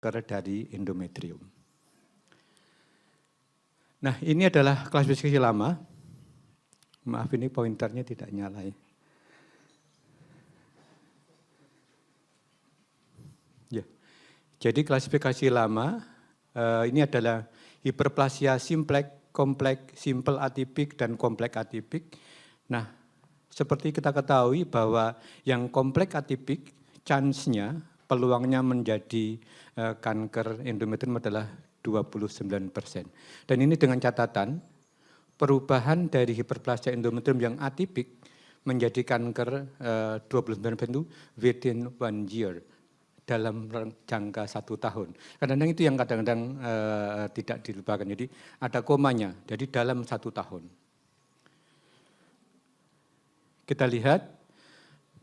dari endometrium. Nah, ini adalah klasifikasi lama. Maaf, ini pointernya tidak nyala ya. Ya. Jadi klasifikasi lama ini adalah hiperplasia simpleks, kompleks, simple atipik, dan kompleks atipik. Nah, seperti kita ketahui bahwa yang kompleks atipik, chance-nya, peluangnya menjadi kanker endometrium adalah 29%. Dan ini dengan catatan, perubahan dari hiperplasia endometrium yang atipik menjadi kanker 29% itu within 1 year, dalam jangka 1 tahun. Kadang-kadang itu yang kadang-kadang tidak dilupakan, jadi ada komanya, jadi dalam 1 tahun. Kita lihat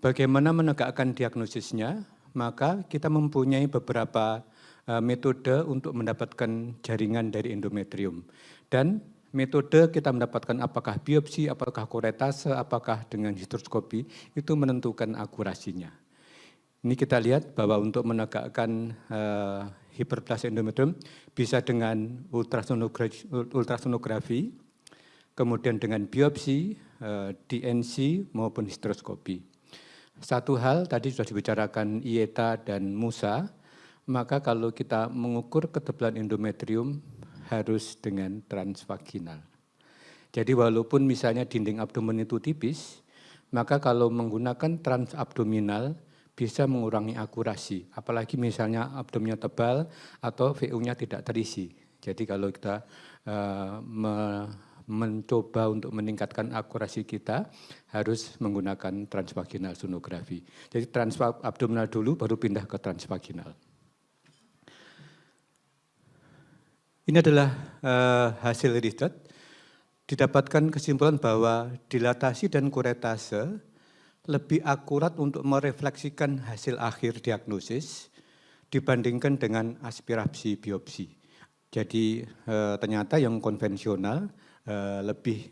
bagaimana menegakkan diagnosisnya, maka kita mempunyai beberapa metode untuk mendapatkan jaringan dari endometrium. Dan metode kita mendapatkan apakah biopsi, apakah kuretase, apakah dengan histeroskopi, itu menentukan akurasinya. Ini kita lihat bahwa untuk menegakkan hiperplasia endometrium bisa dengan ultrasonografi, kemudian dengan biopsi, DNC maupun histeroskopi. Satu hal tadi sudah dibicarakan IETA dan MUSA, maka kalau kita mengukur ketebalan endometrium harus dengan transvaginal. Jadi walaupun misalnya dinding abdomen itu tipis, maka kalau menggunakan transabdominal bisa mengurangi akurasi, apalagi misalnya abdomennya tebal atau VU-nya tidak terisi. Jadi kalau kita mencoba untuk meningkatkan akurasi kita, harus menggunakan transvaginal sonografi. Jadi transabdominal dulu, baru pindah ke transvaginal. Ini adalah hasil riset, didapatkan kesimpulan bahwa dilatasi dan kuretase lebih akurat untuk merefleksikan hasil akhir diagnosis dibandingkan dengan aspirasi biopsi. Jadi ternyata yang konvensional lebih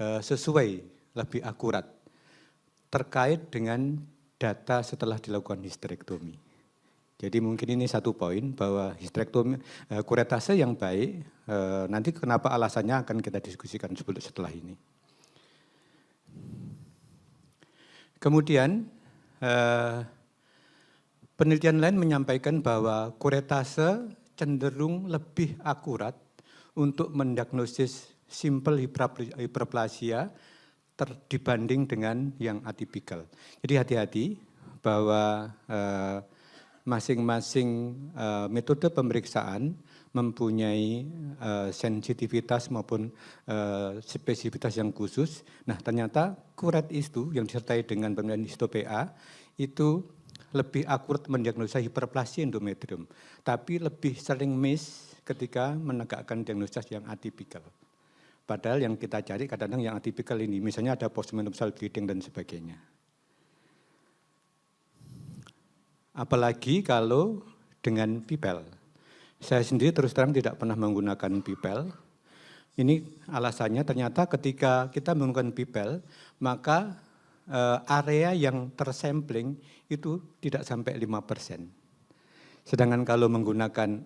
sesuai, lebih akurat terkait dengan data setelah dilakukan histerektomi. Jadi mungkin ini satu poin bahwa histerektomi kuretase yang baik, nanti kenapa alasannya akan kita diskusikan setelah ini. Kemudian penelitian lain menyampaikan bahwa kuretase cenderung lebih akurat untuk mendiagnosis simple hiperplasia dibanding dengan yang atipikal. Jadi hati-hati bahwa masing-masing metode pemeriksaan mempunyai sensitivitas maupun spesifitas yang khusus. Nah, ternyata kuret itu yang disertai dengan pemeriksaan histo-PA itu lebih akurat mendiagnosa hiperplasia endometrium, tapi lebih sering miss ketika menegakkan diagnosis yang atipikal. Padahal yang kita cari kadang-kadang yang atipikal ini, misalnya ada postmenopausal bleeding dan sebagainya. Apalagi kalau dengan PIPEL. Saya sendiri terus terang tidak pernah menggunakan PIPEL. Ini alasannya ternyata ketika kita menggunakan PIPEL, maka area yang tersampling itu tidak sampai 5%. Sedangkan kalau menggunakan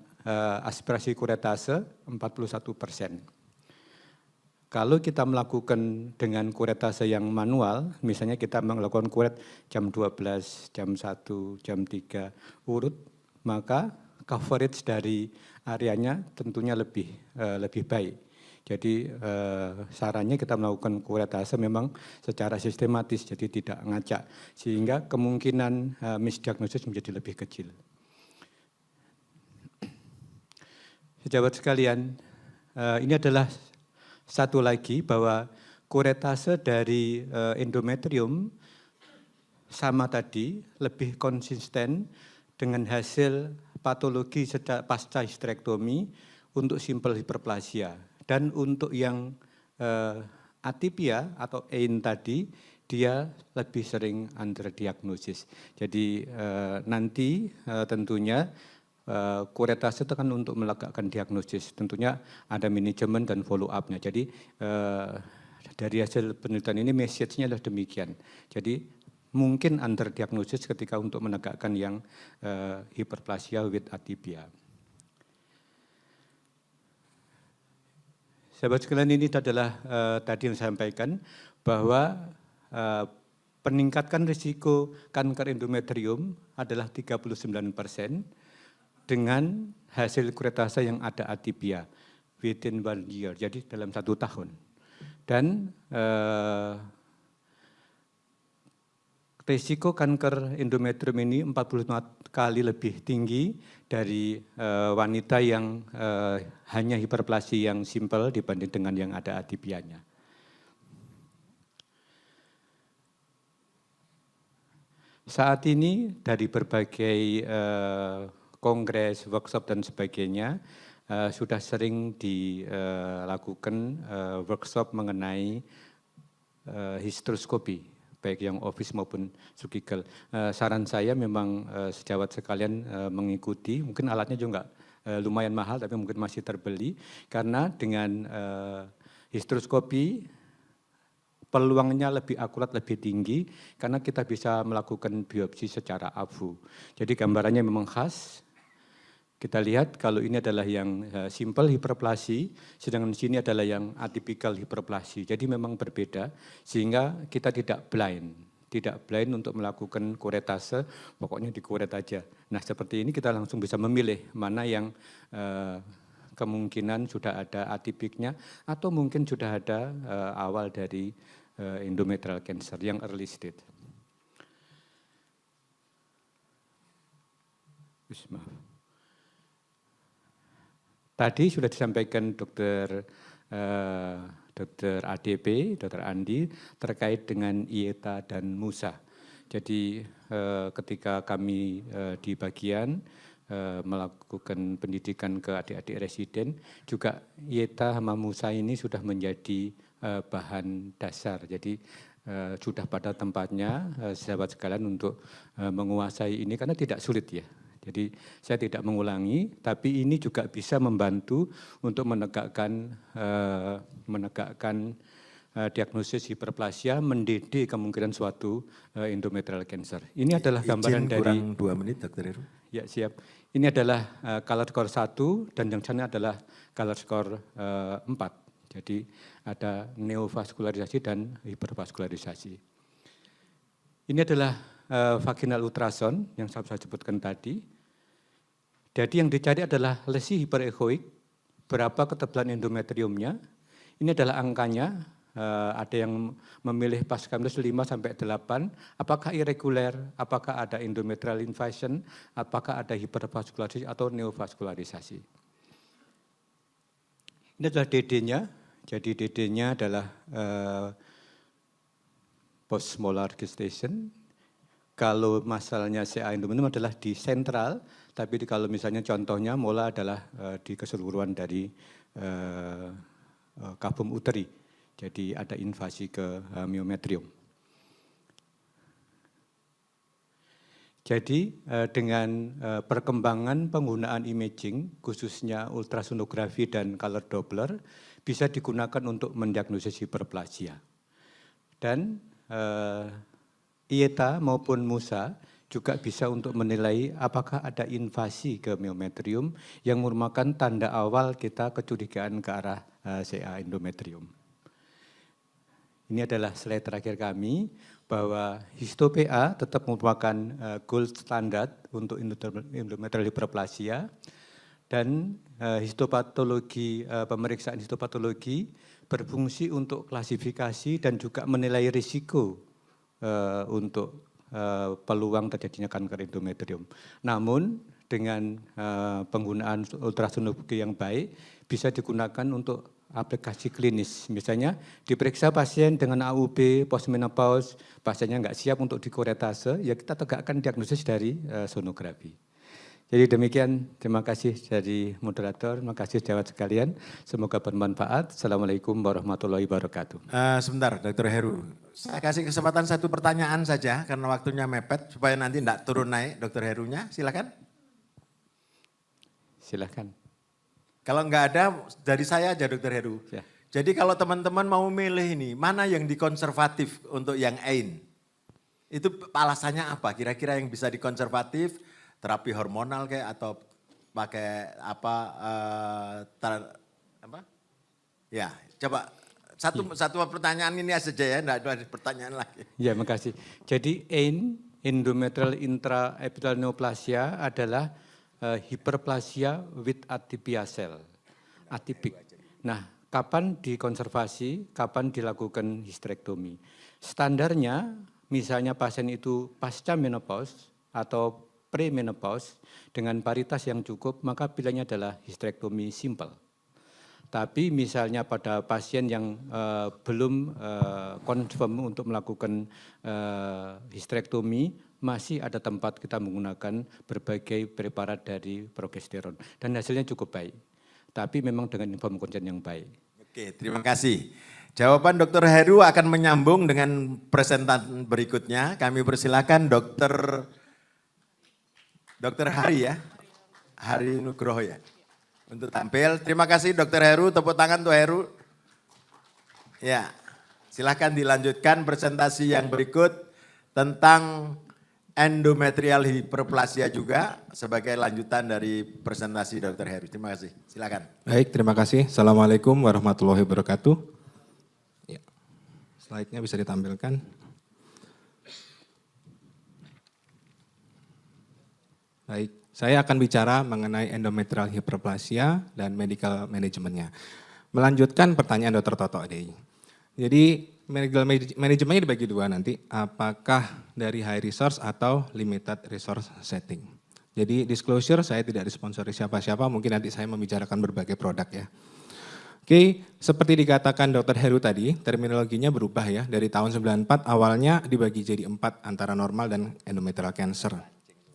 aspirasi kuretase 41%. Kalau kita melakukan dengan kuretase yang manual, misalnya kita melakukan kuret jam 12, jam 1, jam 3 urut, maka coverage dari areanya tentunya lebih baik. Jadi sarannya kita melakukan kuretase memang secara sistematis, jadi tidak ngacak, sehingga kemungkinan misdiagnosis menjadi lebih kecil. Sahabat sekalian, ini adalah satu lagi bahwa kuretase dari endometrium sama tadi lebih konsisten dengan hasil patologi pasca histerektomi untuk simple hiperplasia. Dan untuk yang atipia atau EIN tadi, dia lebih sering underdiagnosis. Jadi nanti tentunya kuretase itu kan untuk meletakkan diagnosis, tentunya ada manajemen dan follow up-nya. Jadi dari hasil penelitian ini message-nya adalah demikian. Jadi mungkin underdiagnosis ketika untuk menegakkan yang hiperplasia with atypia. Sahabat sekalian, ini adalah tadi yang saya sampaikan bahwa peningkatkan risiko kanker endometrium adalah 39% dengan hasil kuretase yang ada atypia within 1 year, jadi dalam 1 tahun. Dan risiko kanker endometrium ini 45 kali lebih tinggi dari wanita yang hanya hiperplasi yang simpel dibanding dengan yang ada atypianya. Saat ini dari berbagai kongres, workshop dan sebagainya sudah sering dilakukan workshop mengenai hysteroscopy, baik yang office maupun surgical. Saran saya memang sejawat sekalian mengikuti, mungkin alatnya juga lumayan mahal tapi mungkin masih terbeli, karena dengan hysteroscopy peluangnya lebih akurat, lebih tinggi, karena kita bisa melakukan biopsi secara abu. Jadi gambarannya memang khas. Kita lihat kalau ini adalah yang simple hiperplasi, sedangkan di sini adalah yang atypical hiperplasi. Jadi memang berbeda, sehingga kita tidak blind untuk melakukan kuretase, pokoknya dikuret aja. Nah seperti ini kita langsung bisa memilih mana yang kemungkinan sudah ada atipiknya, atau mungkin sudah ada awal dari endometrial cancer yang early stage. Maaf. Tadi sudah disampaikan Dr. ADP, Dr. Andi, terkait dengan IETA dan MUSA. Jadi ketika kami di bagian melakukan pendidikan ke adik-adik residen, juga IETA sama MUSA ini sudah menjadi bahan dasar. Jadi sudah pada tempatnya sahabat sekalian untuk menguasai ini, karena tidak sulit ya. Jadi saya tidak mengulangi, tapi ini juga bisa membantu untuk menegakkan diagnosis hiperplasia, mendidik kemungkinan suatu endometrial cancer. Ini adalah gambaran dari kurang 2 menit, Dr. Heru. Ya siap. Ini adalah color score 1 dan yang sana adalah color score 4. Jadi ada neovaskularisasi dan hipervaskularisasi. Ini adalah vaginal ultrasound yang saya sebutkan tadi. Jadi yang dicari adalah lesi hiperechoik, berapa ketebalan endometriumnya. Ini adalah angkanya, ada yang memilih Pascal-Lewis 5 sampai 8, apakah irregular, apakah ada endometrial invasion, apakah ada hipervaskularisasi atau neovaskularisasi. Ini adalah DD-nya, jadi DD-nya adalah post-molar gestation. Kalau masalahnya CA endometrium adalah di sentral, tapi kalau misalnya contohnya mola adalah di keseluruhan dari cavum uteri. Jadi ada invasi ke myometrium. Jadi dengan perkembangan penggunaan imaging, khususnya ultrasonografi dan color Doppler, bisa digunakan untuk mendiagnosis hiperplasia. Dan IETA maupun MUSA juga bisa untuk menilai apakah ada invasi ke myometrium yang merupakan tanda awal kita kecurigaan ke arah CA endometrium. Ini adalah slide terakhir kami, bahwa histo-PA tetap merupakan gold standard untuk endometrial hiperplasia, dan histopatologi, pemeriksaan histopatologi berfungsi untuk klasifikasi dan juga menilai risiko untuk peluang terjadinya kanker endometrium. Namun dengan penggunaan ultrasonografi yang baik bisa digunakan untuk aplikasi klinis. Misalnya diperiksa pasien dengan AUB postmenopause, pasiennya nggak siap untuk dikuretase, ya kita tegakkan diagnosis dari sonografi. Jadi demikian, terima kasih dari moderator, terima kasih sejawat sekalian, semoga bermanfaat. Assalamualaikum warahmatullahi wabarakatuh. Sebentar, Dr. Heru. Saya kasih kesempatan satu pertanyaan saja, karena waktunya mepet, supaya nanti tidak turun naik Dr. Herunya, silakan. Silakan. Kalau enggak ada, dari saya aja Dr. Heru. Ya. Jadi kalau teman-teman mau milih ini, mana yang dikonservatif untuk yang AIN? Itu alasannya apa? Kira-kira yang bisa dikonservatif, terapi hormonal kayak atau pakai apa? Apa? Ya, coba satu pertanyaan ini saja ya, enggak ada pertanyaan lagi. Ya, makasih. Jadi endometrial intraepithelial neoplasia adalah hiperplasia with atypia cell, atipik. Nah, kapan dikonservasi, kapan dilakukan histerektomi. Standarnya, misalnya pasien itu pasca menopause atau premenopause dengan paritas yang cukup, maka pilihannya adalah histerektomi simple. Tapi misalnya pada pasien yang belum confirm untuk melakukan histerektomi, masih ada tempat kita menggunakan berbagai preparat dari progesteron. Dan hasilnya cukup baik. Tapi memang dengan inform consent yang baik. Oke, terima kasih. Jawaban Dr. Heru akan menyambung dengan presentan berikutnya. Kami persilakan Dr. Hari ya, Hari Nugroho ya, untuk tampil. Terima kasih Dr. Heru, tepuk tangan untuk Heru. Ya, silakan dilanjutkan presentasi yang berikut tentang endometrial hiperplasia juga sebagai lanjutan dari presentasi Dr. Heru. Terima kasih, silakan. Baik, terima kasih. Assalamualaikum warahmatullahi wabarakatuh. Ya, slide-nya bisa ditampilkan. Baik, saya akan bicara mengenai endometrial hiperplasia dan medical manajemennya. Melanjutkan pertanyaan Dr. Toto tadi. Jadi medical manajemennya dibagi dua nanti, apakah dari high resource atau limited resource setting. Jadi disclosure saya tidak disponsori siapa-siapa, mungkin nanti saya membicarakan berbagai produk ya. Oke, seperti dikatakan Dr. Heru tadi, terminologinya berubah ya. Dari tahun 94 awalnya dibagi jadi 4 antara normal dan endometrial cancer.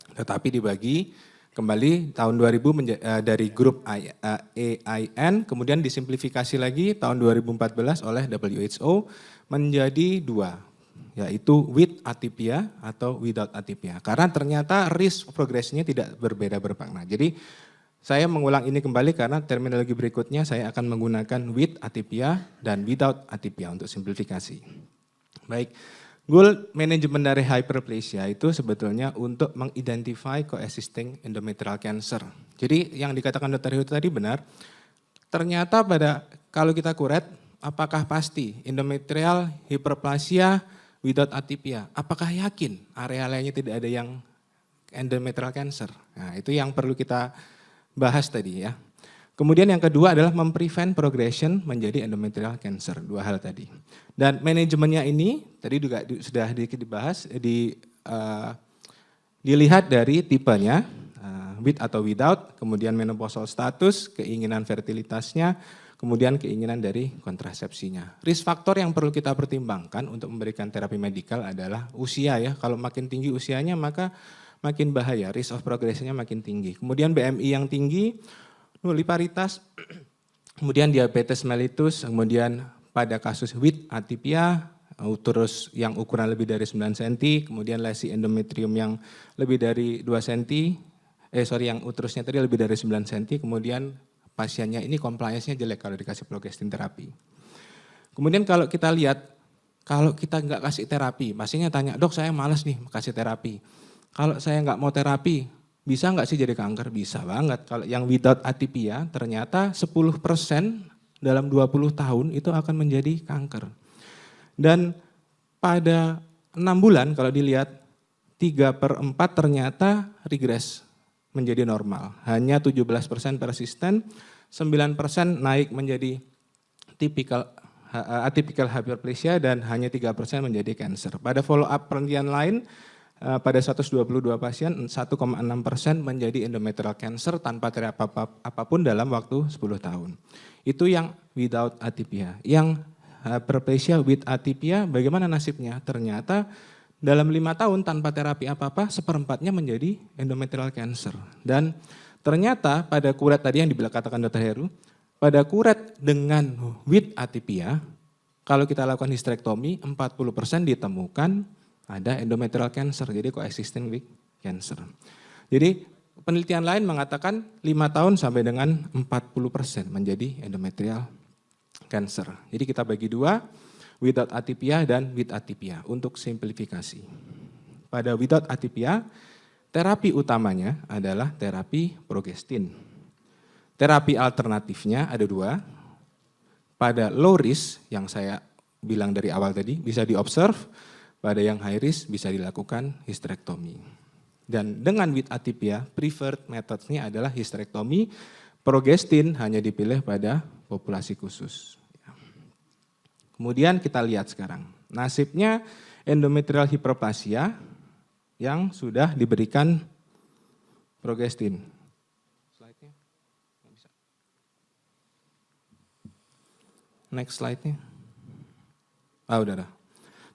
Tetapi dibagi kembali tahun 2000 dari grup AIN, kemudian disimplifikasi lagi tahun 2014 oleh WHO menjadi 2, yaitu with atypia atau without atypia. Karena ternyata risk progresnya tidak berbeda bermakna. Jadi saya mengulang ini kembali karena terminologi berikutnya saya akan menggunakan with atypia dan without atypia untuk simplifikasi. Baik, goal manajemen dari hyperplasia itu sebetulnya untuk mengidentify coexisting endometrial cancer. Jadi yang dikatakan Dr. Heru tadi benar, ternyata kalau kita kuret, apakah pasti endometrial hiperplasia without atypia? Apakah yakin area lainnya tidak ada yang endometrial cancer? Nah, itu yang perlu kita bahas tadi ya. Kemudian yang kedua adalah memprevent progression menjadi endometrial cancer, 2 hal tadi. Dan manajemennya ini tadi juga sudah sedikit dibahas, dilihat dari tipenya, with atau without, kemudian menopausal status, keinginan fertilitasnya, kemudian keinginan dari kontrasepsinya. Risk faktor yang perlu kita pertimbangkan untuk memberikan terapi medikal adalah usia ya. Kalau makin tinggi usianya maka makin bahaya, risk of progressionnya makin tinggi. Kemudian BMI yang tinggi, nuliparitas, kemudian diabetes mellitus, kemudian pada kasus with atypia, uterus yang ukuran lebih dari 9 cm, kemudian lesi endometrium yang lebih dari 2 cm, yang uterusnya tadi lebih dari 9 cm, kemudian pasiennya ini compliance-nya jelek kalau dikasih progestin terapi. Kemudian kalau kita lihat, kalau kita nggak kasih terapi, pasiennya tanya, dok saya malas nih kasih terapi. Kalau saya nggak mau terapi, bisa nggak sih jadi kanker? Bisa banget. Kalau yang without atypia, ternyata 10% dalam 20 tahun itu akan menjadi kanker. Dan pada 6 bulan kalau dilihat, 3/4 ternyata regres menjadi normal. Hanya 17% persisten, 9% naik menjadi atypical hyperplasia dan hanya 3% menjadi cancer. Pada follow up penelitian lain, pada 122 pasien 1,6% menjadi endometrial cancer tanpa terapi apapun dalam waktu 10 tahun. Itu yang without atypia. Yang hyperplasia with atypia bagaimana nasibnya? Ternyata dalam 5 tahun tanpa terapi apa-apa 1/4-nya menjadi endometrial cancer. Dan ternyata pada kuret tadi yang dikatakan Dr. Heru, pada kuret dengan with atypia, kalau kita lakukan histerektomi 40% ditemukan ada endometrial cancer, jadi coexisting with cancer. Jadi penelitian lain mengatakan 5 tahun sampai dengan 40% menjadi endometrial cancer. Jadi kita bagi 2, without atypia dan with atypia untuk simplifikasi. pada without atypia, terapi utamanya adalah terapi progestin. Terapi alternatifnya ada 2. Pada low risk yang saya bilang dari awal tadi bisa diobserve, pada yang high risk bisa dilakukan histerektomi. Dan dengan with atypia, preferred methodnya adalah histerektomi, progestin hanya dipilih pada populasi khusus. Kemudian kita lihat sekarang, nasibnya endometrial hiperplasia yang sudah diberikan progestin. Slide-nya. Next slide-nya. Udah.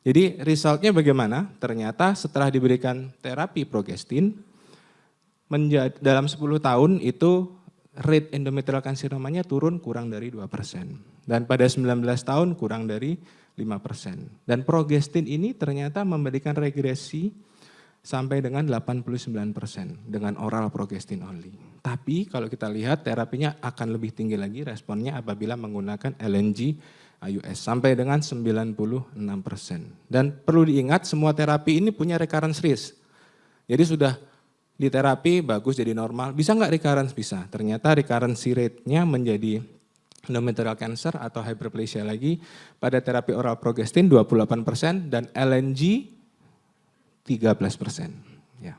Jadi resultnya bagaimana? Ternyata setelah diberikan terapi progestin, dalam 10 tahun itu rate endometrial karsinomanya turun kurang dari 2%. Dan pada 19 tahun kurang dari 5%. Dan progestin ini ternyata memberikan regresi sampai dengan 89% dengan oral progestin only. Tapi kalau kita lihat terapinya akan lebih tinggi lagi responnya apabila menggunakan LNG IUS sampai dengan 96%. Dan perlu diingat semua terapi ini punya recurrence risk. Jadi sudah di terapi bagus jadi normal, bisa nggak recurrence? Bisa. Ternyata recurrence rate-nya menjadi endometrial cancer atau hyperplasia lagi pada terapi oral progestin 28% dan LNG 13%. Ya.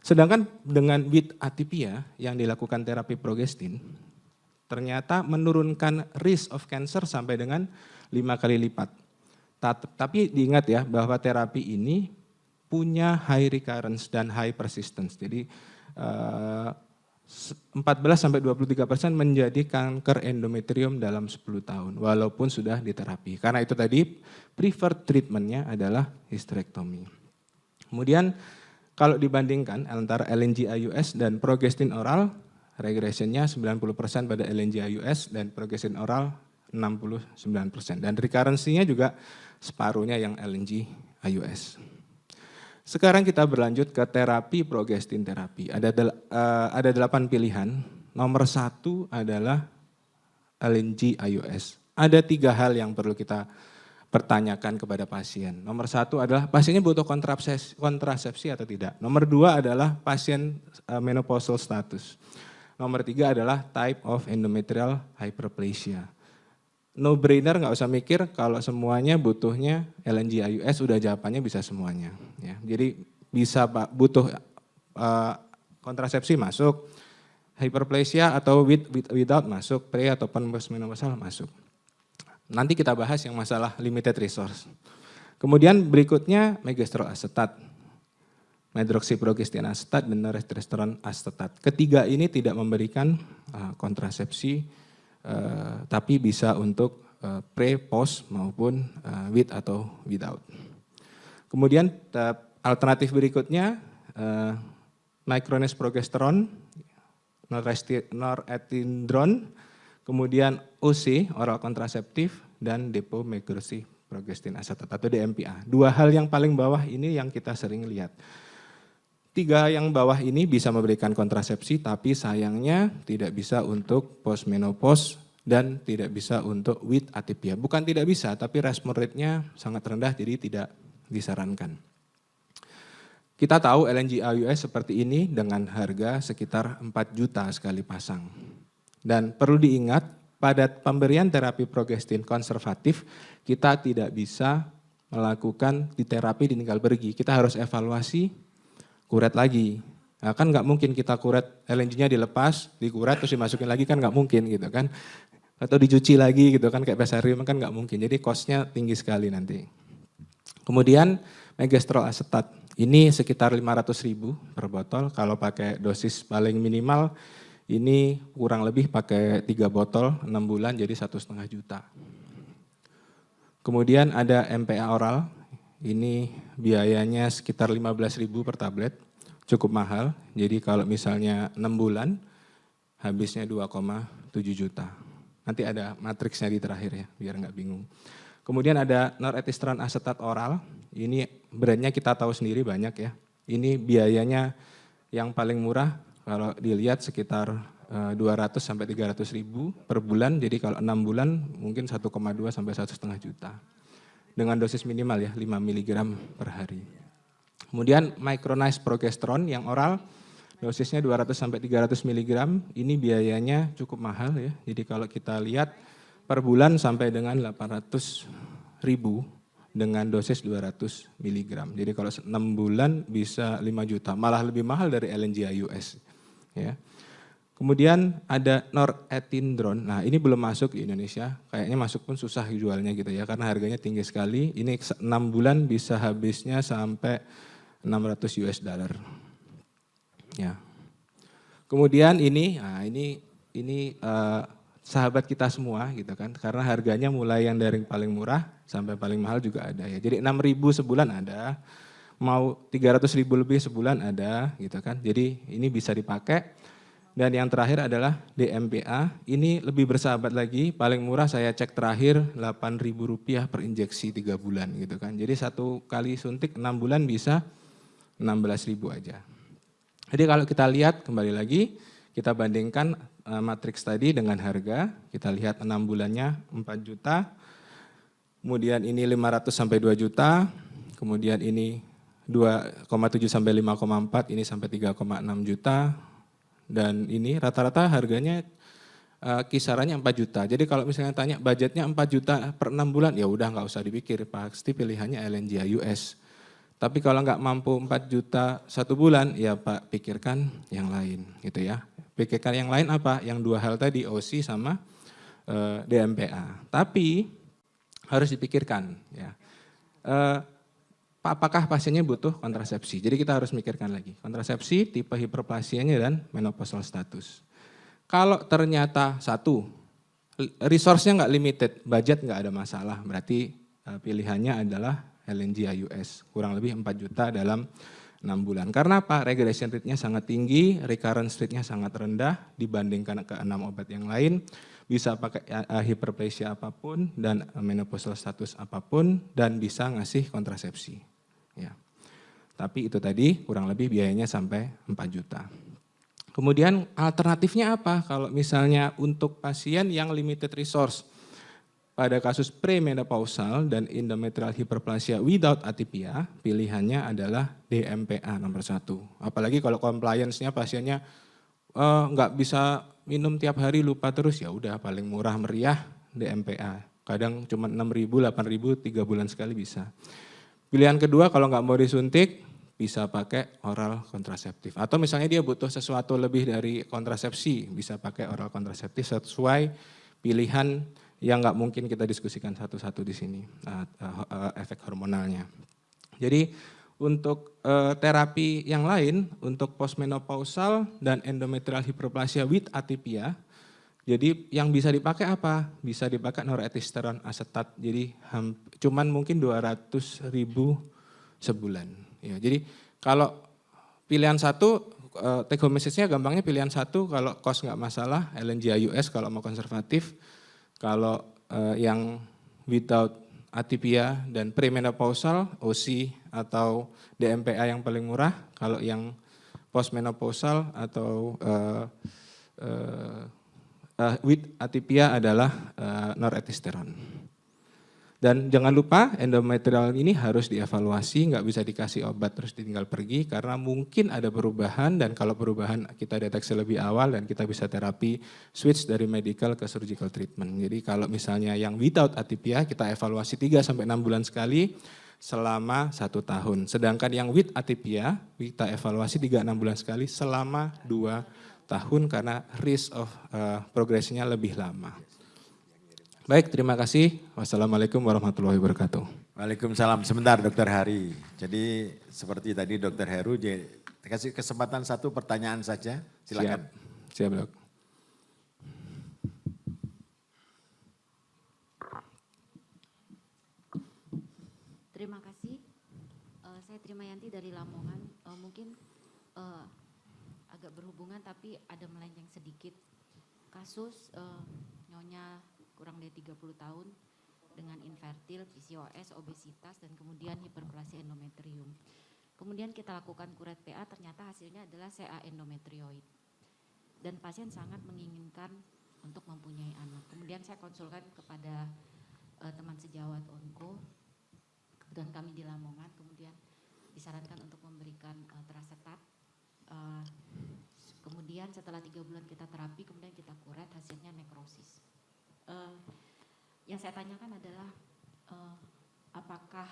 Sedangkan dengan with atypia yang dilakukan terapi progestin, ternyata menurunkan risk of cancer sampai dengan 5 kali lipat. Tapi diingat ya bahwa terapi ini punya high recurrence dan high persistence. Jadi 14-23% menjadi kanker endometrium dalam 10 tahun walaupun sudah diterapi. Karena itu tadi preferred treatment-nya adalah histerektomi. Kemudian kalau dibandingkan antara LNG IUS dan progestin oral, regressionnya 90% pada LNG IUS dan progestin oral 69%. Dan recurrence-nya juga separuhnya yang LNG IUS. Sekarang kita berlanjut ke terapi progestin terapi. Ada 8 pilihan. Nomor 1 adalah LNG IUS. Ada 3 hal yang perlu kita pertanyakan kepada pasien. Nomor 1 adalah pasiennya butuh kontrasepsi atau tidak. Nomor 2 adalah pasien menopausal status. Nomor 3 adalah type of endometrial hyperplasia. No brainer, nggak usah mikir kalau semuanya butuhnya LNG IUS, udah jawabannya bisa semuanya. Ya, jadi bisa butuh kontrasepsi masuk, hyperplasia atau without masuk, pre ataupun postmenopausal masuk. Nanti kita bahas yang masalah limited resource. Kemudian berikutnya megestrol asetat, medroxyprogestin asetat, dan norethistron asetat. Ketiga ini tidak memberikan kontrasepsi, tapi bisa untuk pre, post maupun with atau without. Kemudian alternatif berikutnya micronase progesteron, norethindron, kemudian OC, oral kontraseptif, dan depo medroxyprogestin asetat atau DMPA. 2 hal yang paling bawah ini yang kita sering lihat. 3 yang bawah ini bisa memberikan kontrasepsi, tapi sayangnya tidak bisa untuk postmenopause dan tidak bisa untuk with atypia. Bukan tidak bisa, tapi respon rate-nya sangat rendah, jadi tidak disarankan. Kita tahu LNG IUS seperti ini dengan harga sekitar 4 juta sekali pasang. Dan perlu diingat, pada pemberian terapi progestin konservatif, kita tidak bisa melakukan di terapi ditinggal pergi. Kita harus evaluasi, kuret lagi. Nah, kan nggak mungkin kita kuret, LNG-nya dilepas, dikuret terus dimasukin lagi, kan nggak mungkin gitu kan. Atau dicuci lagi gitu kan, kayak basarium kan nggak mungkin. Jadi cost-nya tinggi sekali nanti. Kemudian megestrol asetat, ini sekitar 500.000 per botol. Kalau pakai dosis paling minimal, ini kurang lebih pakai 3 botol 6 bulan jadi 1,5 juta. Kemudian ada MPA oral, ini biayanya sekitar 15.000 per tablet, cukup mahal. Jadi kalau misalnya 6 bulan, habisnya 2,7 juta. Nanti ada matriksnya di terakhir ya, biar nggak bingung. Kemudian ada norethistron asetat oral, ini brandnya kita tahu sendiri banyak ya. Ini biayanya yang paling murah, kalau dilihat sekitar 200 sampai 300.000 per bulan, jadi kalau 6 bulan mungkin 1,2 sampai 1,5 juta. Dengan dosis minimal ya, 5 mg per hari. Kemudian micronized progesteron yang oral, dosisnya 200 sampai 300 mg, ini biayanya cukup mahal ya. Jadi kalau kita lihat per bulan sampai dengan 800.000 dengan dosis 200 mg. Jadi kalau 6 bulan bisa 5 juta, malah lebih mahal dari LNGIUS. Ya. Kemudian ada norethindrone. Nah, ini belum masuk di Indonesia. Kayaknya masuk pun susah jualnya gitu ya karena harganya tinggi sekali. Ini 6 bulan bisa habisnya sampai 600 US dollar. Ya. Kemudian ini, nah ini sahabat kita semua gitu kan. Karena harganya mulai yang dari paling murah sampai paling mahal juga ada ya. Jadi 6.000 sebulan ada, mau 300.000 lebih sebulan ada gitu kan. Jadi ini bisa dipakai. Dan yang terakhir adalah DMPA, ini lebih bersahabat lagi, paling murah saya cek terakhir Rp8.000 per injeksi 3 bulan gitu kan. Jadi 1 kali suntik 6 bulan bisa 16.000 aja. Jadi kalau kita lihat kembali lagi, kita bandingkan matriks tadi dengan harga, kita lihat 6 bulannya 4 juta, kemudian ini 500 sampai 2 juta, kemudian ini 2,7 sampai 5,4, ini sampai 3,6 juta, dan ini rata-rata harganya kisarannya 4 juta. Jadi kalau misalnya tanya budgetnya 4 juta per 6 bulan, ya udah nggak usah dipikir, pasti pilihannya LNGIUS. Tapi kalau nggak mampu 4 juta 1 bulan, ya Pak pikirkan yang lain gitu ya. Pikirkan yang lain apa? Yang 2 hal tadi, OC sama DMPA. Tapi harus dipikirkan ya. Apakah pasiennya butuh kontrasepsi? Jadi kita harus mikirkan lagi. Kontrasepsi, tipe hiperplasianya dan menopausal status. Kalau ternyata satu, resource-nya nggak limited, budget nggak ada masalah, berarti pilihannya adalah LNGIUS, kurang lebih 4 juta dalam 6 bulan. Karena apa? Regression rate-nya sangat tinggi, recurrence rate-nya sangat rendah dibandingkan ke 6 obat yang lain. Bisa pakai hiperplasia apapun dan menopausal status apapun dan bisa ngasih kontrasepsi. Ya. Tapi itu tadi kurang lebih biayanya sampai 4 juta. Kemudian alternatifnya apa? Kalau misalnya untuk pasien yang limited resource, pada kasus premenopausal dan endometrial hyperplasia without atypia, pilihannya adalah DMPA nomor 1. Apalagi kalau compliance-nya pasiennya nggak bisa minum tiap hari, lupa terus, ya udah paling murah meriah DMPA. Kadang cuma 6.000, 8.000, 3 bulan sekali bisa. Pilihan kedua kalau nggak mau disuntik, bisa pakai oral kontraseptif. Atau misalnya dia butuh sesuatu lebih dari kontrasepsi, bisa pakai oral kontraseptif sesuai pilihan yang nggak mungkin kita diskusikan satu-satu di sini, efek hormonalnya. Jadi untuk terapi yang lain, untuk postmenopausal dan endometrial hyperplasia with atypia, jadi yang bisa dipakai apa? Bisa dipakai norethindrone acetate, jadi cuman mungkin 200.000 sebulan. Ya, jadi kalau pilihan satu, take home message-nya gampangnya pilihan satu, kalau cost nggak masalah, LNGIUS kalau mau konservatif, kalau yang without atypia dan premenopausal, OC atau DMPA yang paling murah, kalau yang postmenopausal atau with atypia adalah norethindrone. Dan jangan lupa endometrial ini harus dievaluasi, nggak bisa dikasih obat terus ditinggal pergi karena mungkin ada perubahan, dan kalau perubahan kita deteksi lebih awal dan kita bisa terapi switch dari medical ke surgical treatment. Jadi kalau misalnya yang without atypia kita evaluasi 3-6 bulan sekali selama 1 tahun. Sedangkan yang with atypia kita evaluasi 3-6 bulan sekali selama 2 tahun karena risk of progression-nya lebih lama. Baik, terima kasih. Wassalamualaikum warahmatullahi wabarakatuh. Waalaikumsalam. Sebentar Dokter Hari. Jadi seperti tadi Dokter Heru, kasih kesempatan 1 pertanyaan saja. Silakan. Siap Dok. Terima kasih. Saya Trimayanti dari Lamongan. Mungkin agak berhubungan tapi ada melenceng sedikit. Kasus nyonya kurang dari 30 tahun dengan infertil, PCOS, obesitas, dan kemudian hiperplasia endometrium. Kemudian kita lakukan kuret PA, ternyata hasilnya adalah CA endometrioid. Dan pasien sangat menginginkan untuk mempunyai anak. Kemudian saya konsulkan kepada teman sejawat onko, kebetulan kami di Lamongan, kemudian disarankan untuk memberikan terasetat. Kemudian setelah 3 bulan kita terapi, kemudian kita kuret, hasilnya nekrosis. Yang saya tanyakan adalah apakah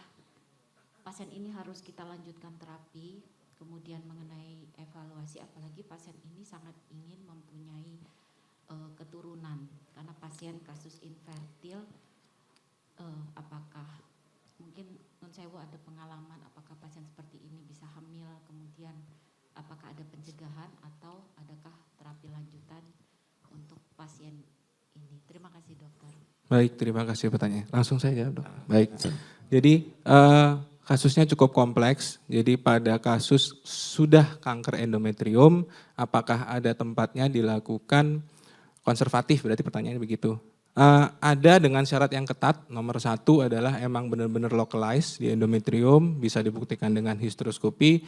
pasien ini harus kita lanjutkan terapi, kemudian mengenai evaluasi, apalagi pasien ini sangat ingin mempunyai keturunan, karena pasien kasus infertil, apakah mungkin non sewu ada pengalaman apakah pasien seperti ini bisa hamil, kemudian apakah ada pencegahan atau adakah terapi lanjutan untuk pasien ini. Terima kasih dokter. Baik, terima kasih pertanyaan. Langsung saja dok. Baik, jadi kasusnya cukup kompleks. Jadi pada kasus sudah kanker endometrium, apakah ada tempatnya dilakukan konservatif? Berarti pertanyaannya begitu. Ada dengan syarat yang ketat. Nomor 1 adalah emang benar-benar localized di endometrium, bisa dibuktikan dengan histeroskopi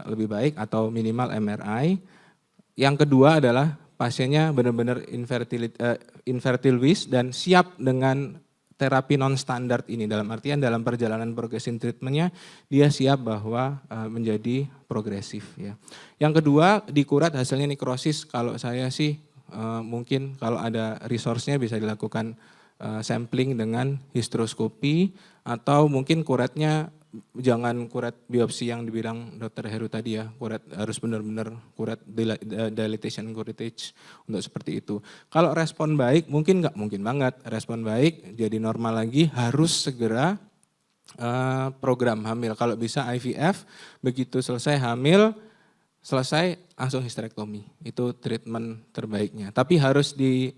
lebih baik atau minimal MRI. Yang kedua adalah pasiennya benar-benar infertilis dan siap dengan terapi non standar ini, dalam artian dalam perjalanan progression treatmentnya dia siap bahwa menjadi progresif ya. Yang kedua dikurat hasilnya nekrosis, kalau saya sih mungkin kalau ada resource-nya bisa dilakukan sampling dengan histeroskopi atau mungkin kuratnya jangan kurat biopsi yang dibilang Dr. Heru tadi ya, kurat harus benar-benar kurat dilatation curettage untuk seperti itu. Kalau respon baik mungkin nggak mungkin banget, respon baik jadi normal lagi harus segera program hamil. Kalau bisa IVF, begitu selesai hamil, selesai langsung histerektomi, itu treatment terbaiknya. Tapi harus di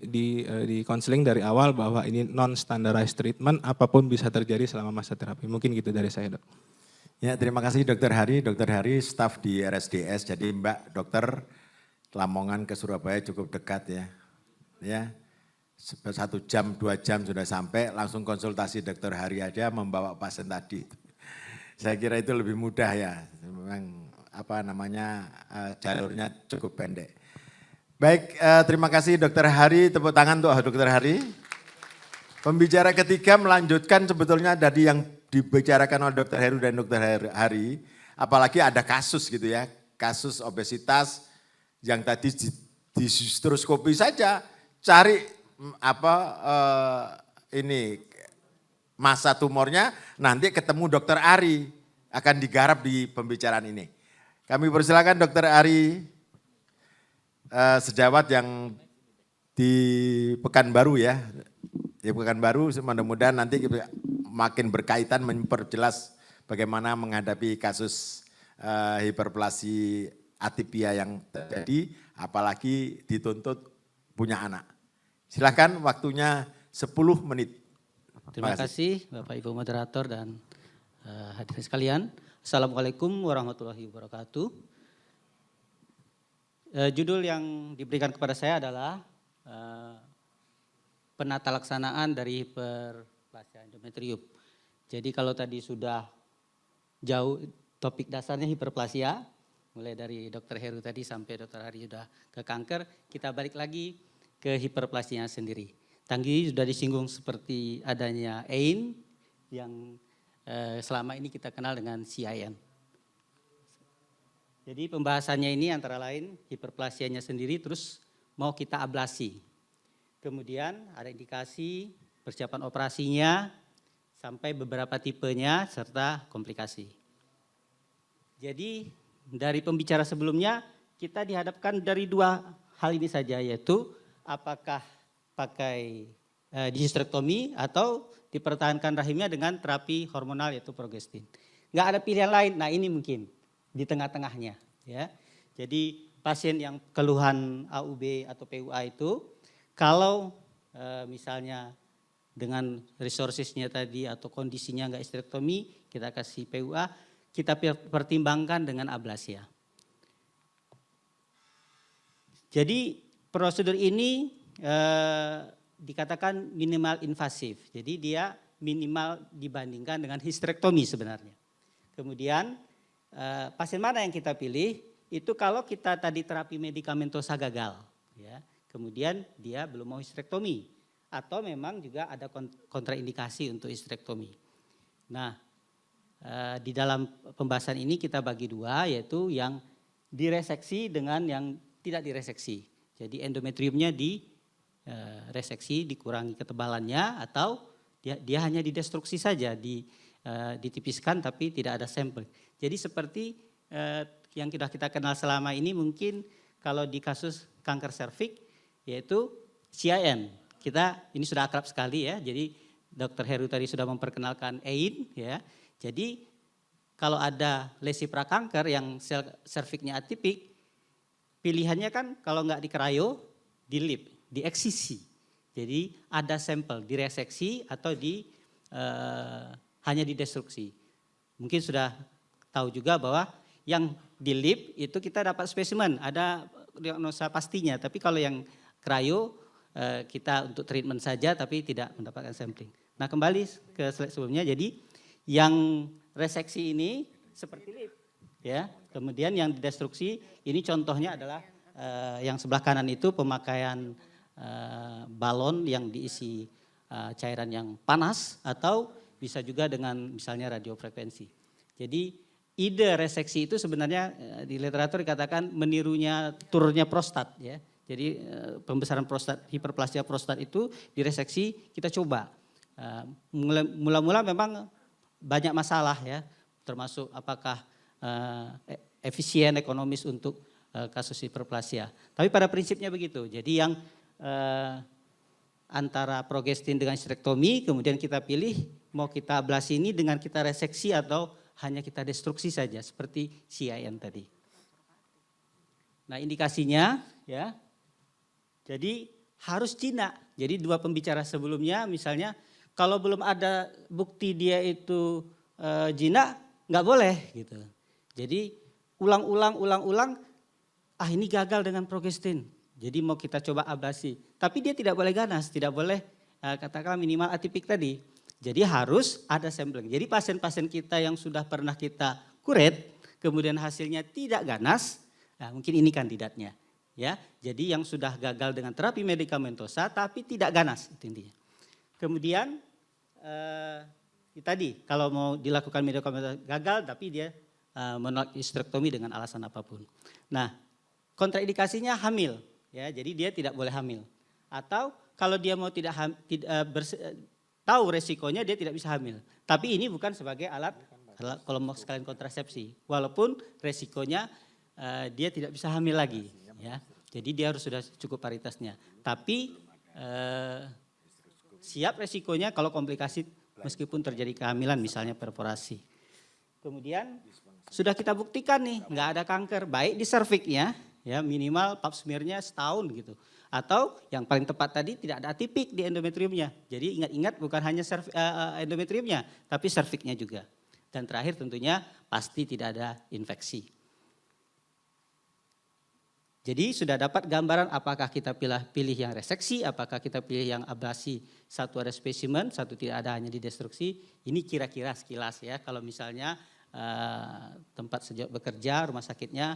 counseling dari awal bahwa ini non standardized treatment, apapun bisa terjadi selama masa terapi. Mungkin gitu dari saya dok. Ya, terima kasih Dokter Hari. Dokter Hari staf di RSDS, jadi Mbak Dokter Lamongan ke Surabaya cukup dekat ya. Ya, 1 jam 2 jam sudah sampai, langsung konsultasi Dokter Hari aja membawa pasien tadi. Saya kira itu lebih mudah ya, memang jalurnya cukup pendek. Baik, terima kasih Dokter Hari, tepuk tangan untuk Dokter Hari. Pembicara ketiga melanjutkan sebetulnya dari yang dibicarakan oleh Dokter Heru dan Dokter Hari, apalagi ada kasus gitu ya, kasus obesitas yang tadi di histeroskopi saja, cari masa tumornya, nanti ketemu Dokter Ari, akan digarap di pembicaraan ini. Kami persilakan Dokter Ari, sejawat yang di Pekanbaru ya. Di Pekanbaru mudah-mudahan nanti makin berkaitan memperjelas bagaimana menghadapi kasus hiperplasi atipia yang terjadi, apalagi dituntut punya anak. Silakan waktunya 10 menit. Terima kasih Bapak Ibu Moderator dan hadirin sekalian. Assalamualaikum warahmatullahi wabarakatuh. Judul yang diberikan kepada saya adalah penata laksanaan dari hiperplasia endometrium. Jadi kalau tadi sudah jauh topik dasarnya hiperplasia, mulai dari Dr. Heru tadi sampai Dr. Hari sudah ke kanker, kita balik lagi ke hiperplasianya sendiri. Tadi sudah disinggung seperti adanya AIN yang selama ini kita kenal dengan CIN. Jadi pembahasannya ini antara lain hiperplasianya sendiri terus mau kita ablasi. Kemudian ada indikasi persiapan operasinya sampai beberapa tipenya serta komplikasi. Jadi dari pembicara sebelumnya kita dihadapkan dari 2 hal ini saja, yaitu apakah pakai histerektomi atau dipertahankan rahimnya dengan terapi hormonal yaitu progestin. Nggak ada pilihan lain, nah ini mungkin di tengah-tengahnya. Ya. Jadi pasien yang keluhan AUB atau PUA itu kalau misalnya dengan resourcesnya tadi atau kondisinya nggak histerektomi, kita kasih PUA, kita pertimbangkan dengan ablasia. Jadi prosedur ini dikatakan minimal invasif, jadi dia minimal dibandingkan dengan histerektomi sebenarnya. Kemudian pasien mana yang kita pilih itu kalau kita tadi terapi medikamentosa gagal, ya. Kemudian dia belum mau histerektomi atau memang juga ada kontraindikasi untuk histerektomi. Nah di dalam pembahasan ini kita bagi dua, yaitu yang direseksi dengan yang tidak direseksi. Jadi endometriumnya direseksi, dikurangi ketebalannya, atau dia hanya didestruksi saja, ditipiskan tapi tidak ada sampel. Jadi seperti yang sudah kita kenal selama ini, mungkin kalau di kasus kanker serviks yaitu CIN. Kita ini sudah akrab sekali ya. Jadi Dr. Heru tadi sudah memperkenalkan EIN ya. Jadi kalau ada lesi prakanker yang sel serviksnya atipik, pilihannya kan kalau nggak di cryo, di lip, di eksisi. Jadi ada sampel direseksi atau hanya didestruksi. Mungkin sudah tahu juga bahwa yang di lip itu kita dapat spesimen, ada diagnosa pastinya. Tapi kalau yang cryo kita untuk treatment saja tapi tidak mendapatkan sampling. Nah kembali ke slide sebelumnya, jadi yang reseksi ini seperti lip, ya. Kemudian yang didestruksi ini contohnya adalah yang sebelah kanan itu pemakaian balon yang diisi cairan yang panas atau bisa juga dengan misalnya radiofrekuensi. Jadi ide reseksi itu sebenarnya di literatur dikatakan menirunya turunnya prostat, ya. Jadi pembesaran prostat, hiperplasia prostat itu direseksi kita coba. Mula-mula memang banyak masalah ya, termasuk apakah efisien ekonomis untuk kasus hiperplasia. Tapi pada prinsipnya begitu. Jadi yang antara progestin dengan histerektomi, kemudian kita pilih mau kita ablasi ini dengan kita reseksi atau hanya kita destruksi saja seperti CIN tadi. Nah indikasinya ya, jadi harus jinak. Jadi dua pembicara sebelumnya misalnya kalau belum ada bukti dia itu jinak, nggak boleh gitu. Jadi ulang-ulang, ini gagal dengan progestin. Jadi mau kita coba ablasi. Tapi dia tidak boleh ganas, tidak boleh katakanlah minimal atipik tadi. Jadi harus ada sampling. Jadi pasien-pasien kita yang sudah pernah kita kuret, kemudian hasilnya tidak ganas, nah mungkin ini kandidatnya. Ya, jadi yang sudah gagal dengan terapi medikamentosa tapi tidak ganas, itu intinya. Kemudian tadi kalau mau dilakukan medikamentosa gagal tapi dia menolak histerektomi dengan alasan apapun. Nah, kontraindikasinya hamil, ya, jadi dia tidak boleh hamil. Atau kalau dia mau tahu resikonya dia tidak bisa hamil. Tapi ini bukan sebagai alat kalau mau sekalian kontrasepsi, walaupun resikonya dia tidak bisa hamil lagi, ya. Jadi dia harus sudah cukup paritasnya. Tapi siap resikonya kalau komplikasi meskipun terjadi kehamilan misalnya perforasi. Kemudian sudah kita buktikan nih nggak ada kanker baik di serviknya ya minimal pap smearnya setahun gitu. Atau yang paling tepat tadi tidak ada atipik di endometriumnya. Jadi ingat-ingat bukan hanya endometriumnya tapi serviknya juga. Dan terakhir tentunya pasti tidak ada infeksi. Jadi sudah dapat gambaran apakah kita pilih yang reseksi, apakah kita pilih yang ablasi, satu ada spesimen, satu tidak ada hanya didestruksi. Ini kira-kira sekilas ya, kalau misalnya tempat sejak bekerja, rumah sakitnya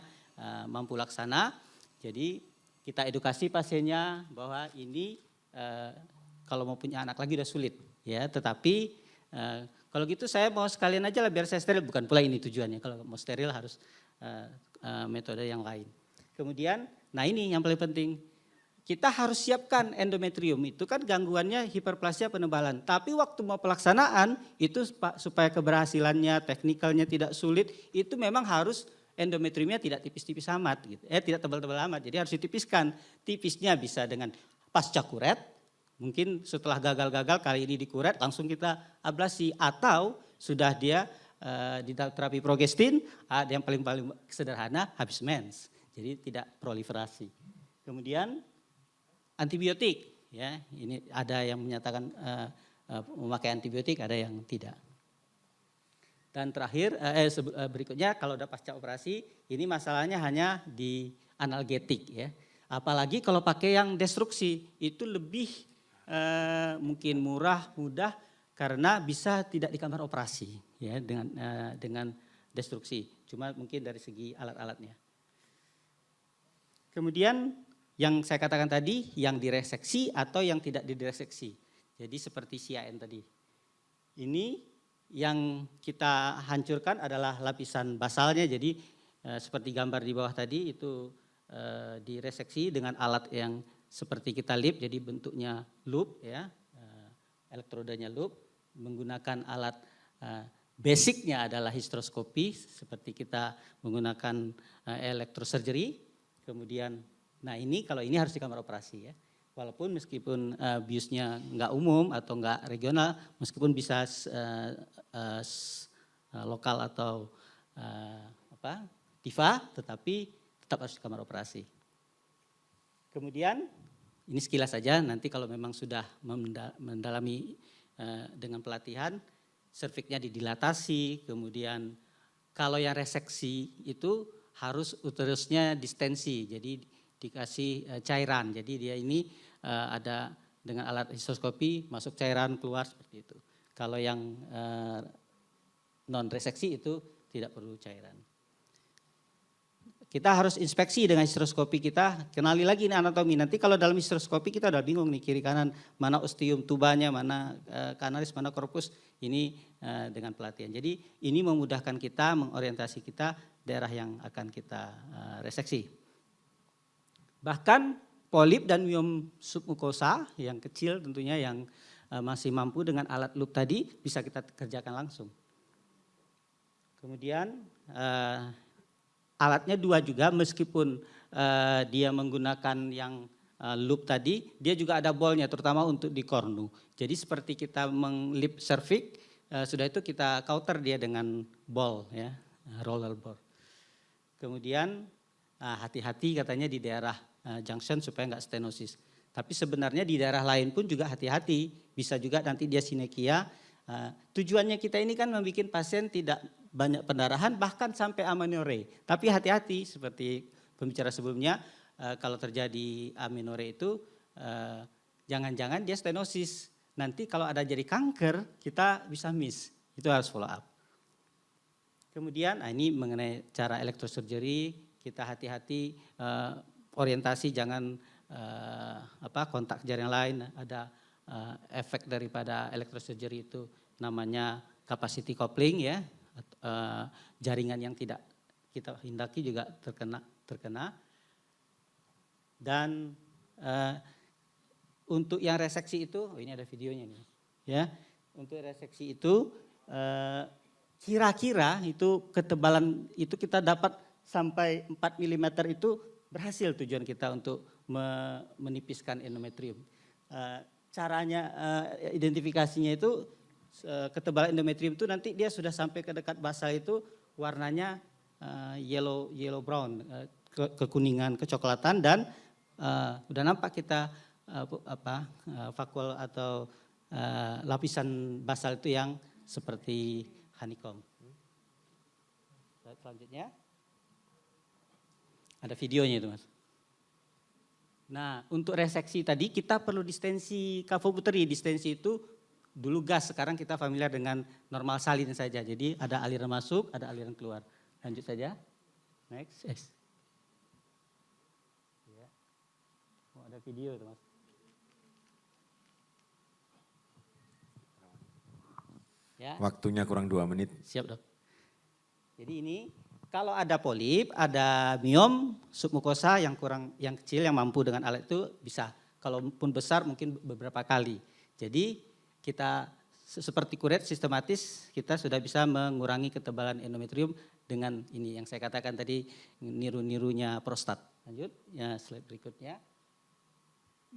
mampu laksana. Jadi kita edukasi pasiennya bahwa ini kalau mau punya anak lagi udah sulit ya. Tetapi kalau gitu saya mau sekalian aja lah biar saya steril, bukan pula ini tujuannya. Kalau mau steril harus metode yang lain. Kemudian, nah ini yang paling penting, kita harus siapkan endometrium itu kan gangguannya hiperplasia penebalan. Tapi waktu mau pelaksanaan itu supaya keberhasilannya, teknikalnya tidak sulit, itu memang harus endometriumnya tidak tipis-tipis amat, gitu. Tidak tebal-tebal amat, jadi harus ditipiskan. Tipisnya bisa dengan pasca kuret, mungkin setelah gagal-gagal kali ini dikuret langsung kita ablasi. Atau sudah dia di terapi progestin, yang paling sederhana habis mens. Jadi tidak proliferasi. Kemudian antibiotik, ya ini ada yang menyatakan memakai antibiotik, ada yang tidak. Dan terakhir berikutnya kalau udah pasca operasi, ini masalahnya hanya di analgetik ya. Apalagi kalau pakai yang destruksi itu lebih mungkin murah, mudah karena bisa tidak di kamar operasi ya dengan destruksi. Cuma mungkin dari segi alat-alatnya. Kemudian yang saya katakan tadi, yang direseksi atau yang tidak direseksi. Jadi seperti CIN tadi. Ini yang kita hancurkan adalah lapisan basalnya. Jadi seperti gambar di bawah tadi itu direseksi dengan alat yang seperti kita lip, jadi bentuknya loop ya, elektrodanya loop, menggunakan alat basicnya adalah hysteroscopy seperti kita menggunakan electrosurgery. Kemudian, nah ini kalau ini harus di kamar operasi ya. Walaupun meskipun biusnya nggak umum atau nggak regional, meskipun bisa lokal atau TIFA, tetapi tetap harus di kamar operasi. Kemudian ini sekilas saja, nanti kalau memang sudah mendalami dengan pelatihan, serviknya didilatasi, kemudian kalau yang reseksi itu harus uterusnya distensi, jadi dikasih cairan, jadi dia ini ada dengan alat hysteroscopy masuk cairan keluar seperti itu. Kalau yang non reseksi itu tidak perlu cairan. Kita harus inspeksi dengan hysteroscopy kita, kenali lagi ini anatomi. Nanti kalau dalam hysteroscopy kita udah bingung nih kiri kanan, mana ostium tubanya, mana kanalis, mana corpus, ini dengan pelatihan. Jadi ini memudahkan kita, mengorientasi kita daerah yang akan kita reseksi. Bahkan polip dan miom submukosa yang kecil tentunya yang masih mampu dengan alat loop tadi bisa kita kerjakan langsung. Kemudian alatnya dua juga, meskipun dia menggunakan yang loop tadi, dia juga ada bolnya terutama untuk di kornu. Jadi seperti kita menglip cervix, sudah itu kita counter dia dengan ball ya, roller ball. Kemudian hati-hati katanya di daerah junction supaya nggak stenosis. Tapi sebenarnya di daerah lain pun juga hati-hati, bisa juga nanti dia sinekia. Tujuannya kita ini kan membuat pasien tidak banyak pendarahan bahkan sampai amenore. Tapi hati-hati seperti pembicara sebelumnya, kalau terjadi amenore itu jangan-jangan dia stenosis. Nanti kalau ada jadi kanker kita bisa miss, itu harus follow up. Kemudian ini mengenai cara electrosurgery, kita hati-hati orientasi jangan kontak jaring lain, ada efek daripada electrosurgery itu namanya capacity coupling ya, jaringan yang tidak kita hindaki juga terkena. Dan untuk yang reseksi itu, ini ada videonya nih ya, untuk reseksi itu kira-kira itu ketebalan itu kita dapat sampai 4 mm itu berhasil tujuan kita untuk menipiskan endometrium. Caranya identifikasinya itu ketebalan endometrium itu nanti dia sudah sampai ke dekat basal itu warnanya yellow brown, kekuningan, kecoklatan, dan udah nampak kita vakuol atau lapisan basal itu yang seperti honeycomb. Selanjutnya ada videonya itu Mas. Nah untuk reseksi tadi kita perlu distensi kavoputeri. Distensi itu dulu gas, sekarang kita familiar dengan normal salin saja. Jadi ada aliran masuk, ada aliran keluar. Lanjut saja. Next. Yes. Ya. Oh, ada video itu Mas. Ya. Waktunya kurang 2 menit. Siap dok. Jadi ini kalau ada polip, ada miom submukosa yang kecil yang mampu dengan alat itu bisa. Kalaupun besar mungkin beberapa kali. Jadi kita seperti kuret sistematis kita sudah bisa mengurangi ketebalan endometrium dengan ini yang saya katakan tadi niru-nirunya prostat. Lanjut ya slide berikutnya.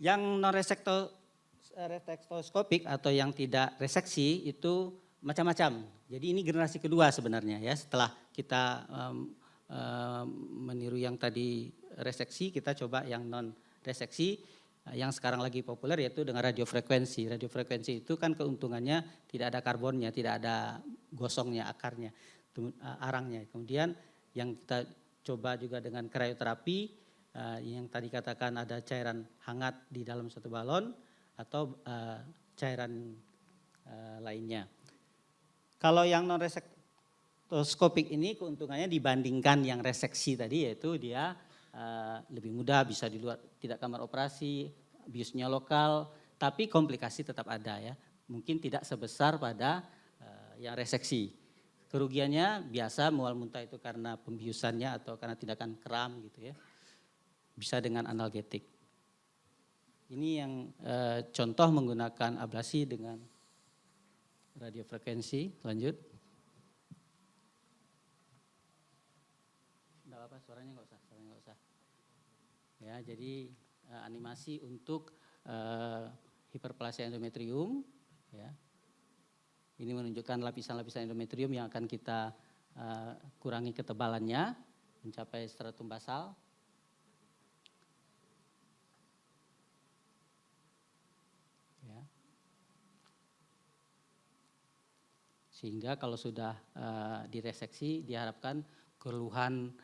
Yang non resektoskopik atau yang tidak reseksi itu macam-macam. Jadi ini generasi kedua sebenarnya ya, setelah kita meniru yang tadi reseksi, kita coba yang non reseksi yang sekarang lagi populer yaitu dengan radiofrekuensi. Radiofrekuensi itu kan keuntungannya tidak ada karbonnya, tidak ada gosongnya akarnya, arangnya. Kemudian yang kita coba juga dengan krioterapi, yang tadi katakan ada cairan hangat di dalam satu balon atau cairan lainnya. Kalau yang non resektoskopik ini keuntungannya dibandingkan yang reseksi tadi yaitu dia lebih mudah, bisa di luar, tidak kamar operasi, biusnya lokal, tapi komplikasi tetap ada ya. Mungkin tidak sebesar pada yang reseksi. Kerugiannya biasa mual muntah itu karena pembiusannya atau karena tindakan kram gitu ya. Bisa dengan analgetik. Ini yang contoh menggunakan ablasi dengan radiofrekuensi. Lanjut. Enggak apa, suaranya enggak usah. Ya, jadi animasi untuk hiperplasia endometrium ya. Ini menunjukkan lapisan-lapisan endometrium yang akan kita kurangi ketebalannya mencapai stratum basal. Ya. Sehingga kalau sudah direseksi diharapkan keluhan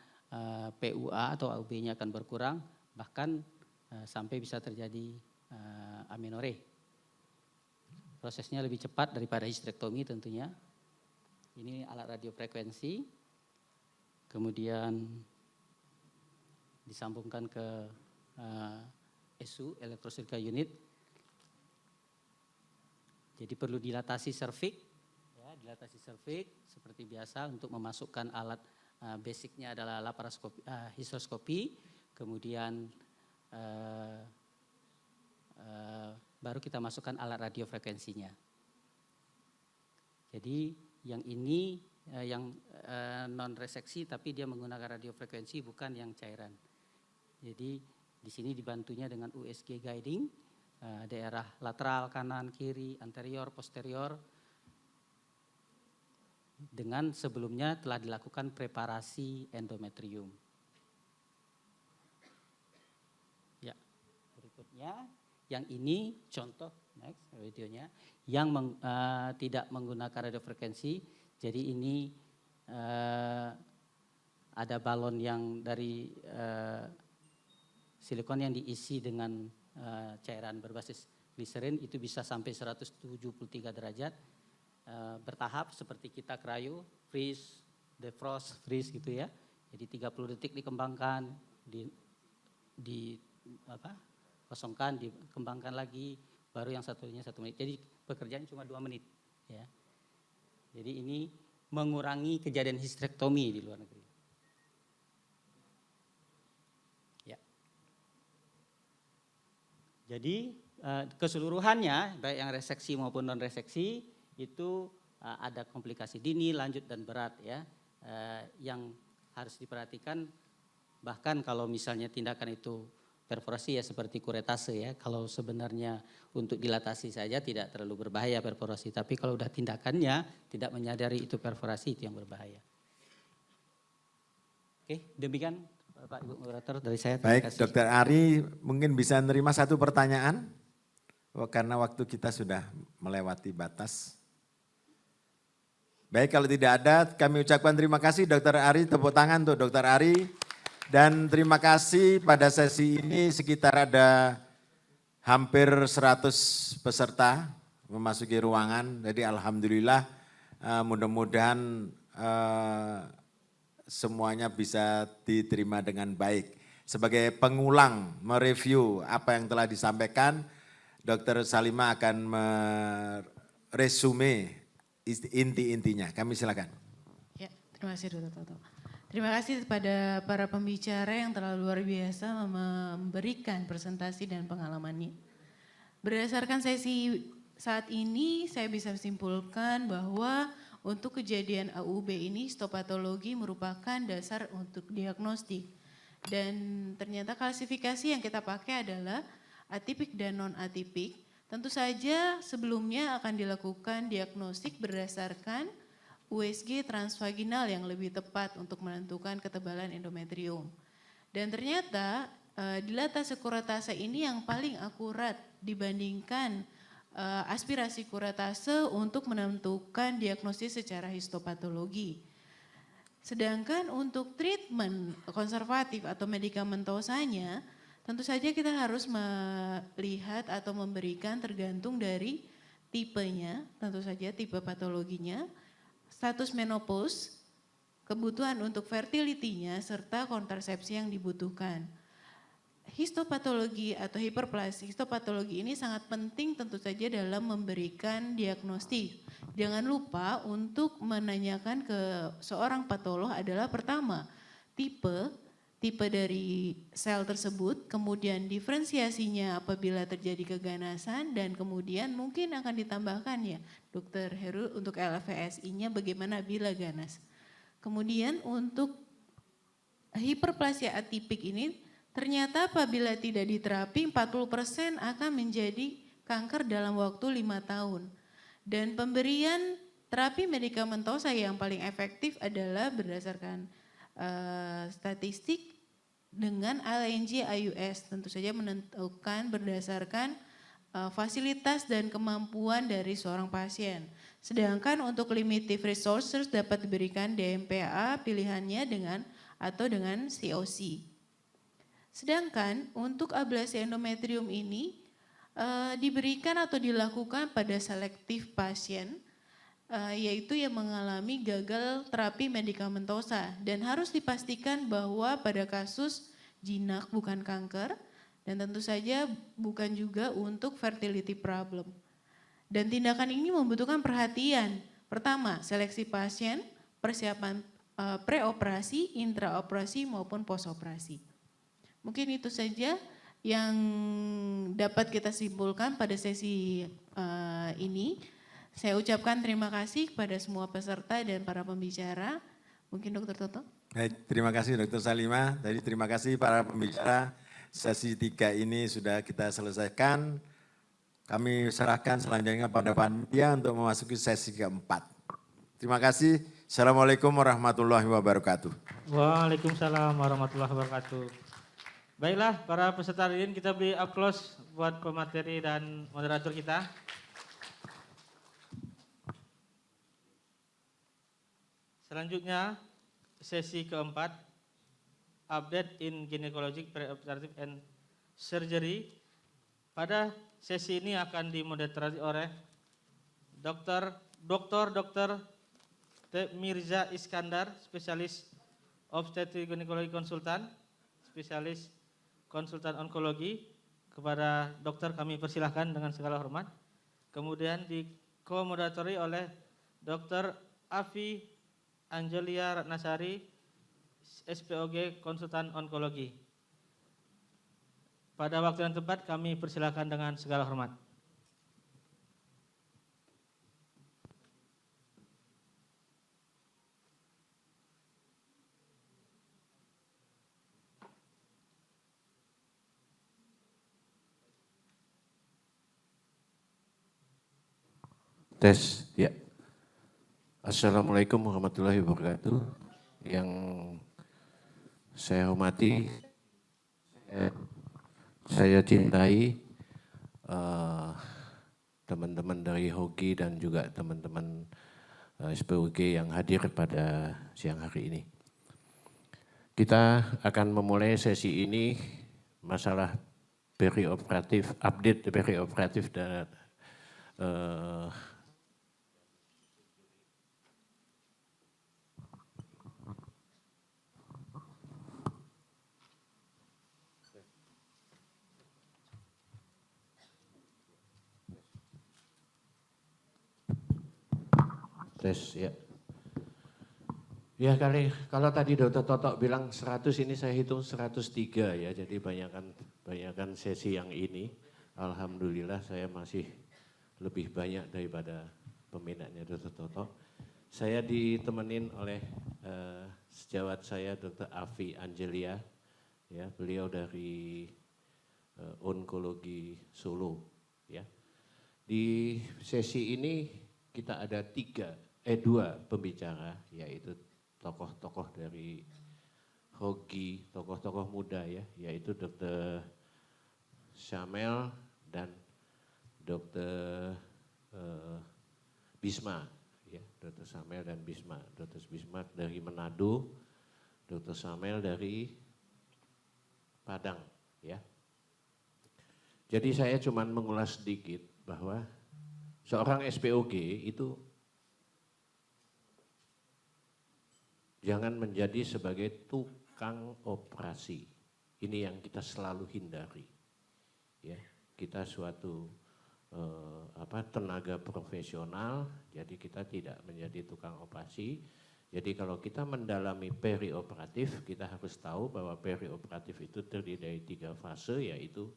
PUA atau AUB-nya akan berkurang, bahkan sampai bisa terjadi amenore. Prosesnya lebih cepat daripada histerektomi tentunya. Ini alat radiofrekuensi, kemudian disambungkan ke ESU, electrocircular unit. Jadi perlu dilatasi serviks, ya, dilatasi serviks seperti biasa untuk memasukkan alat basicnya adalah laparoskopi, histeroskopi, kemudian baru kita masukkan alat radiofrekuensinya. Jadi yang ini yang non reseksi tapi dia menggunakan radiofrekuensi bukan yang cairan. Jadi di sini dibantunya dengan USG guiding, daerah lateral, kanan, kiri, anterior, posterior. Dengan sebelumnya telah dilakukan preparasi endometrium. Ya, berikutnya yang ini contoh next videonya yang tidak menggunakan radiofrekuensi. Jadi ini ada balon yang dari silikon yang diisi dengan cairan berbasis gliserin, itu bisa sampai 173 derajat. Bertahap seperti kita cryo, freeze, defrost, freeze gitu ya. Jadi 30 detik dikembangkan, kosongkan, dikembangkan lagi, baru yang satunya 1 menit. Jadi pekerjaan cuma 2 menit. Ya. Jadi ini mengurangi kejadian histerektomi di luar negeri. Ya. Jadi keseluruhannya baik yang reseksi maupun non reseksi itu ada komplikasi dini, lanjut dan berat ya, yang harus diperhatikan. Bahkan kalau misalnya tindakan itu perforasi ya seperti kuretase ya, kalau sebenarnya untuk dilatasi saja tidak terlalu berbahaya perforasi, tapi kalau udah tindakannya tidak menyadari itu perforasi, itu yang berbahaya. Oke, demikian Bapak Ibu moderator dari saya. Baik, Dokter Ari mungkin bisa menerima satu pertanyaan karena waktu kita sudah melewati batas. Baik, kalau tidak ada kami ucapkan terima kasih Dokter Ari, tepuk tangan untuk Dokter Ari. Dan terima kasih pada sesi ini sekitar ada hampir 100 peserta memasuki ruangan. Jadi alhamdulillah mudah-mudahan semuanya bisa diterima dengan baik. Sebagai pengulang mereview apa yang telah disampaikan, Dr. Salimah akan meresume inti-intinya. Kami silakan. Ya, terima kasih Dr. Toto. Terima kasih kepada para pembicara yang telah luar biasa memberikan presentasi dan pengalamannya. Berdasarkan sesi saat ini, saya bisa simpulkan bahwa untuk kejadian AUB ini histopatologi merupakan dasar untuk diagnostik. Dan ternyata klasifikasi yang kita pakai adalah atipik dan non-atipik. Tentu saja sebelumnya akan dilakukan diagnostik berdasarkan USG transvaginal yang lebih tepat untuk menentukan ketebalan endometrium. Dan ternyata dilatase kuretase ini yang paling akurat dibandingkan aspirasi kuretase untuk menentukan diagnosis secara histopatologi. Sedangkan untuk treatment konservatif atau medikamentosanya, tentu saja kita harus melihat atau memberikan tergantung dari tipenya, tentu saja tipe patologinya, status menopause, kebutuhan untuk fertility-nya, serta kontrasepsi yang dibutuhkan. histopatologi atau hiperplasia. Histopatologi ini sangat penting tentu saja dalam memberikan diagnostik. Jangan lupa untuk menanyakan ke seorang patolog adalah pertama, tipe dari sel tersebut, kemudian diferensiasinya apabila terjadi keganasan, dan kemudian mungkin akan ditambahkan ya, Dr. Heru untuk LVSI-nya bagaimana bila ganas. Kemudian untuk hiperplasia atipik ini ternyata apabila tidak diterapi 40% akan menjadi kanker dalam waktu 5 tahun. Dan pemberian terapi medikamentosa yang paling efektif adalah berdasarkan statistik dengan LNG IUS. Tentu saja menentukan berdasarkan fasilitas dan kemampuan dari seorang pasien. Sedangkan untuk limited resources dapat diberikan DMPA pilihannya dengan COC. Sedangkan untuk ablasi endometrium ini diberikan atau dilakukan pada selektif pasien, yaitu yang mengalami gagal terapi medikamentosa, dan harus dipastikan bahwa pada kasus jinak bukan kanker, dan tentu saja bukan juga untuk fertility problem. Dan tindakan ini membutuhkan perhatian. Pertama, seleksi pasien, persiapan preoperasi, intraoperasi maupun postoperasi. Mungkin itu saja yang dapat kita simpulkan pada sesi ini. Saya ucapkan terima kasih kepada semua peserta dan para pembicara. Mungkin Dr. Toto. Baik, terima kasih Dr. Salimah. Jadi terima kasih para pembicara. Sesi 3 ini sudah kita selesaikan. Kami serahkan selanjutnya pada panitia untuk memasuki sesi keempat. Terima kasih. Assalamualaikum warahmatullahi wabarakatuh. Waalaikumsalam warahmatullahi wabarakatuh. Baiklah, para peserta hadirin, kita beri aplaus buat pemateri dan moderator kita. Selanjutnya, sesi keempat, update in gynecologic preoperative and surgery. Pada sesi ini akan dimoderasi oleh Dr. Mirza Iskandar, spesialis obstetrik gynekologi konsultan, spesialis konsultan onkologi. Kepada dokter kami persilahkan dengan segala hormat. Kemudian dikomoderatori oleh Dr. Afi Angelia Ratnasari, SPOG konsultan onkologi. Pada waktu yang tepat kami persilahkan dengan segala hormat. Tes, ya. Assalamualaikum warahmatullahi wabarakatuh. Yang saya hormati, saya cintai teman-teman dari HOGI dan juga teman-teman SPOG yang hadir pada siang hari ini. Kita akan memulai sesi ini masalah perioperatif, update perioperatif dan tes ya. Ya kalau tadi Dr. Toto bilang 100, ini saya hitung 103 ya. Jadi banyakkan sesi yang ini. Alhamdulillah saya masih lebih banyak daripada peminatnya Dr. Toto. Saya ditemenin oleh sejawat saya Dr. Afi Angelia. Ya, beliau dari onkologi Solo ya. Di sesi ini kita ada dua pembicara, yaitu tokoh-tokoh dari HOGI, tokoh-tokoh muda ya, yaitu Dr. Syamel dan Dr. Bisma, ya, Dr. Syamel dan Bisma. Dr. Bisma dari Manado, Dr. Syamel dari Padang, ya. Jadi saya cuma mengulas sedikit bahwa seorang SPOG itu jangan menjadi sebagai tukang operasi. Ini yang kita selalu hindari. Ya, kita suatu tenaga profesional, jadi kita tidak menjadi tukang operasi. Jadi kalau kita mendalami perioperatif, kita harus tahu bahwa perioperatif itu terdiri dari 3 fase, yaitu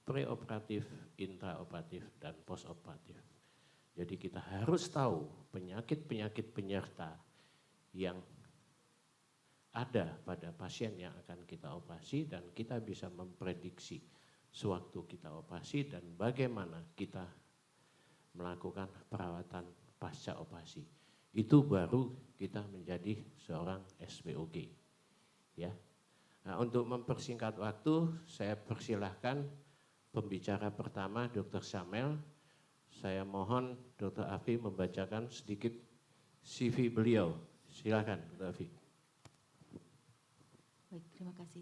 preoperatif, intraoperatif, dan postoperatif. Jadi kita harus tahu penyakit-penyakit penyerta yang ada pada pasien yang akan kita operasi, dan kita bisa memprediksi sewaktu kita operasi dan bagaimana kita melakukan perawatan pasca operasi. Itu baru kita menjadi seorang SPOG. Ya. Nah, untuk mempersingkat waktu, saya persilahkan pembicara pertama Dr. Syamel. Saya mohon Dr. Afi membacakan sedikit CV beliau. Silakan Dr. Afi. Baik, terima kasih.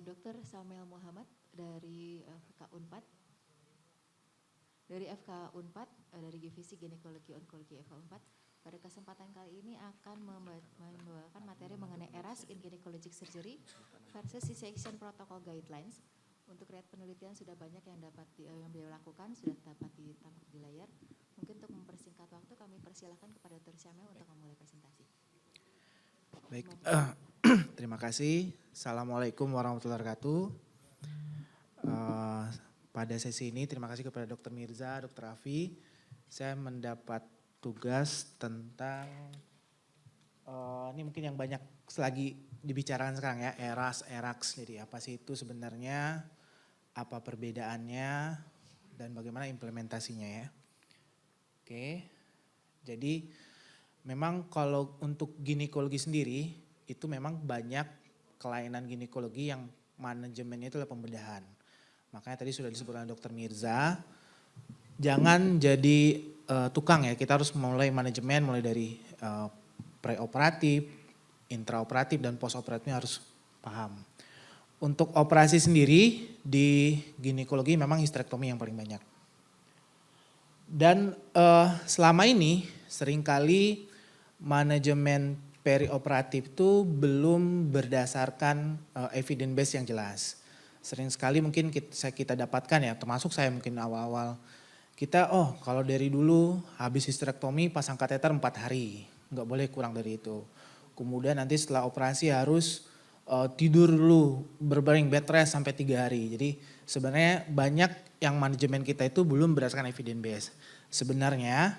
Dr. Samuel Muhammad dari FK Unpad. Dari FK Unpad, dari Divisi Ginekologi Onkologi FK Unpad. Pada kesempatan kali ini akan membawakan materi mengenai ERAS in Gynecologic Surgery versus C-section Protocol Guidelines. Untuk riwayat penelitian sudah banyak yang yang beliau lakukan, sudah dapat ditangkap di layar. Mungkin untuk mempersingkat waktu, kami persilahkan kepada Dr. Syamel untuk memulai presentasi. Baik, terima kasih. Assalamualaikum warahmatullahi wabarakatuh. Pada sesi ini terima kasih kepada Dr. Mirza, Dr. Afi. Saya mendapat tugas tentang, ini mungkin yang banyak lagi dibicarakan sekarang ya, ERAS, ERAX. Jadi apa sih itu sebenarnya, apa perbedaannya, dan bagaimana implementasinya ya. Oke, jadi memang kalau untuk ginekologi sendiri, itu memang banyak kelainan ginekologi yang manajemennya itu adalah pembedahan. Makanya tadi sudah disebutkan Dr. Mirza, jangan jadi tukang ya, kita harus mulai manajemen mulai dari preoperatif, intraoperatif, dan postoperatifnya harus paham. Untuk operasi sendiri di ginekologi memang histerektomi yang paling banyak. Dan selama ini seringkali manajemen perioperatif itu belum berdasarkan evidence base yang jelas. Sering sekali mungkin kita dapatkan ya, termasuk saya mungkin awal-awal. Kita kalau dari dulu habis histerektomi pasang kateter 4 hari, nggak boleh kurang dari itu. Kemudian nanti setelah operasi harus tidur dulu, berbaring bed rest sampai 3 hari. Jadi sebenarnya banyak yang manajemen kita itu belum berdasarkan evidence base. Sebenarnya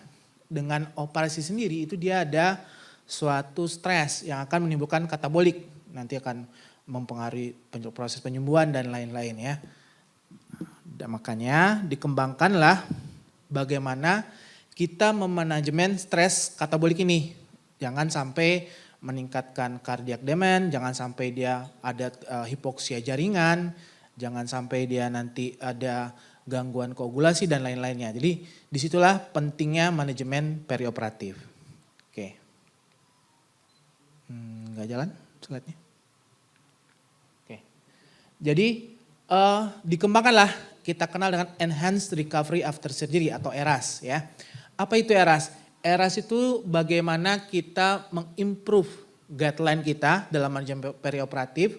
dengan operasi sendiri itu dia ada suatu stres yang akan menimbulkan katabolik, nanti akan mempengaruhi proses penyembuhan dan lain-lain ya. Dan makanya dikembangkanlah bagaimana kita memanajemen stres katabolik ini. Jangan sampai meningkatkan cardiac demand, jangan sampai dia ada hipoksia jaringan, jangan sampai dia nanti ada gangguan koagulasi dan lain-lainnya. Jadi disitulah pentingnya manajemen perioperatif. Oke. Nggak jalan slide-nya. Oke. Jadi dikembangkanlah kita kenal dengan Enhanced Recovery After Surgery atau ERAS ya. Apa itu ERAS? ERAS itu bagaimana kita mengimprove guideline kita dalam manajemen perioperatif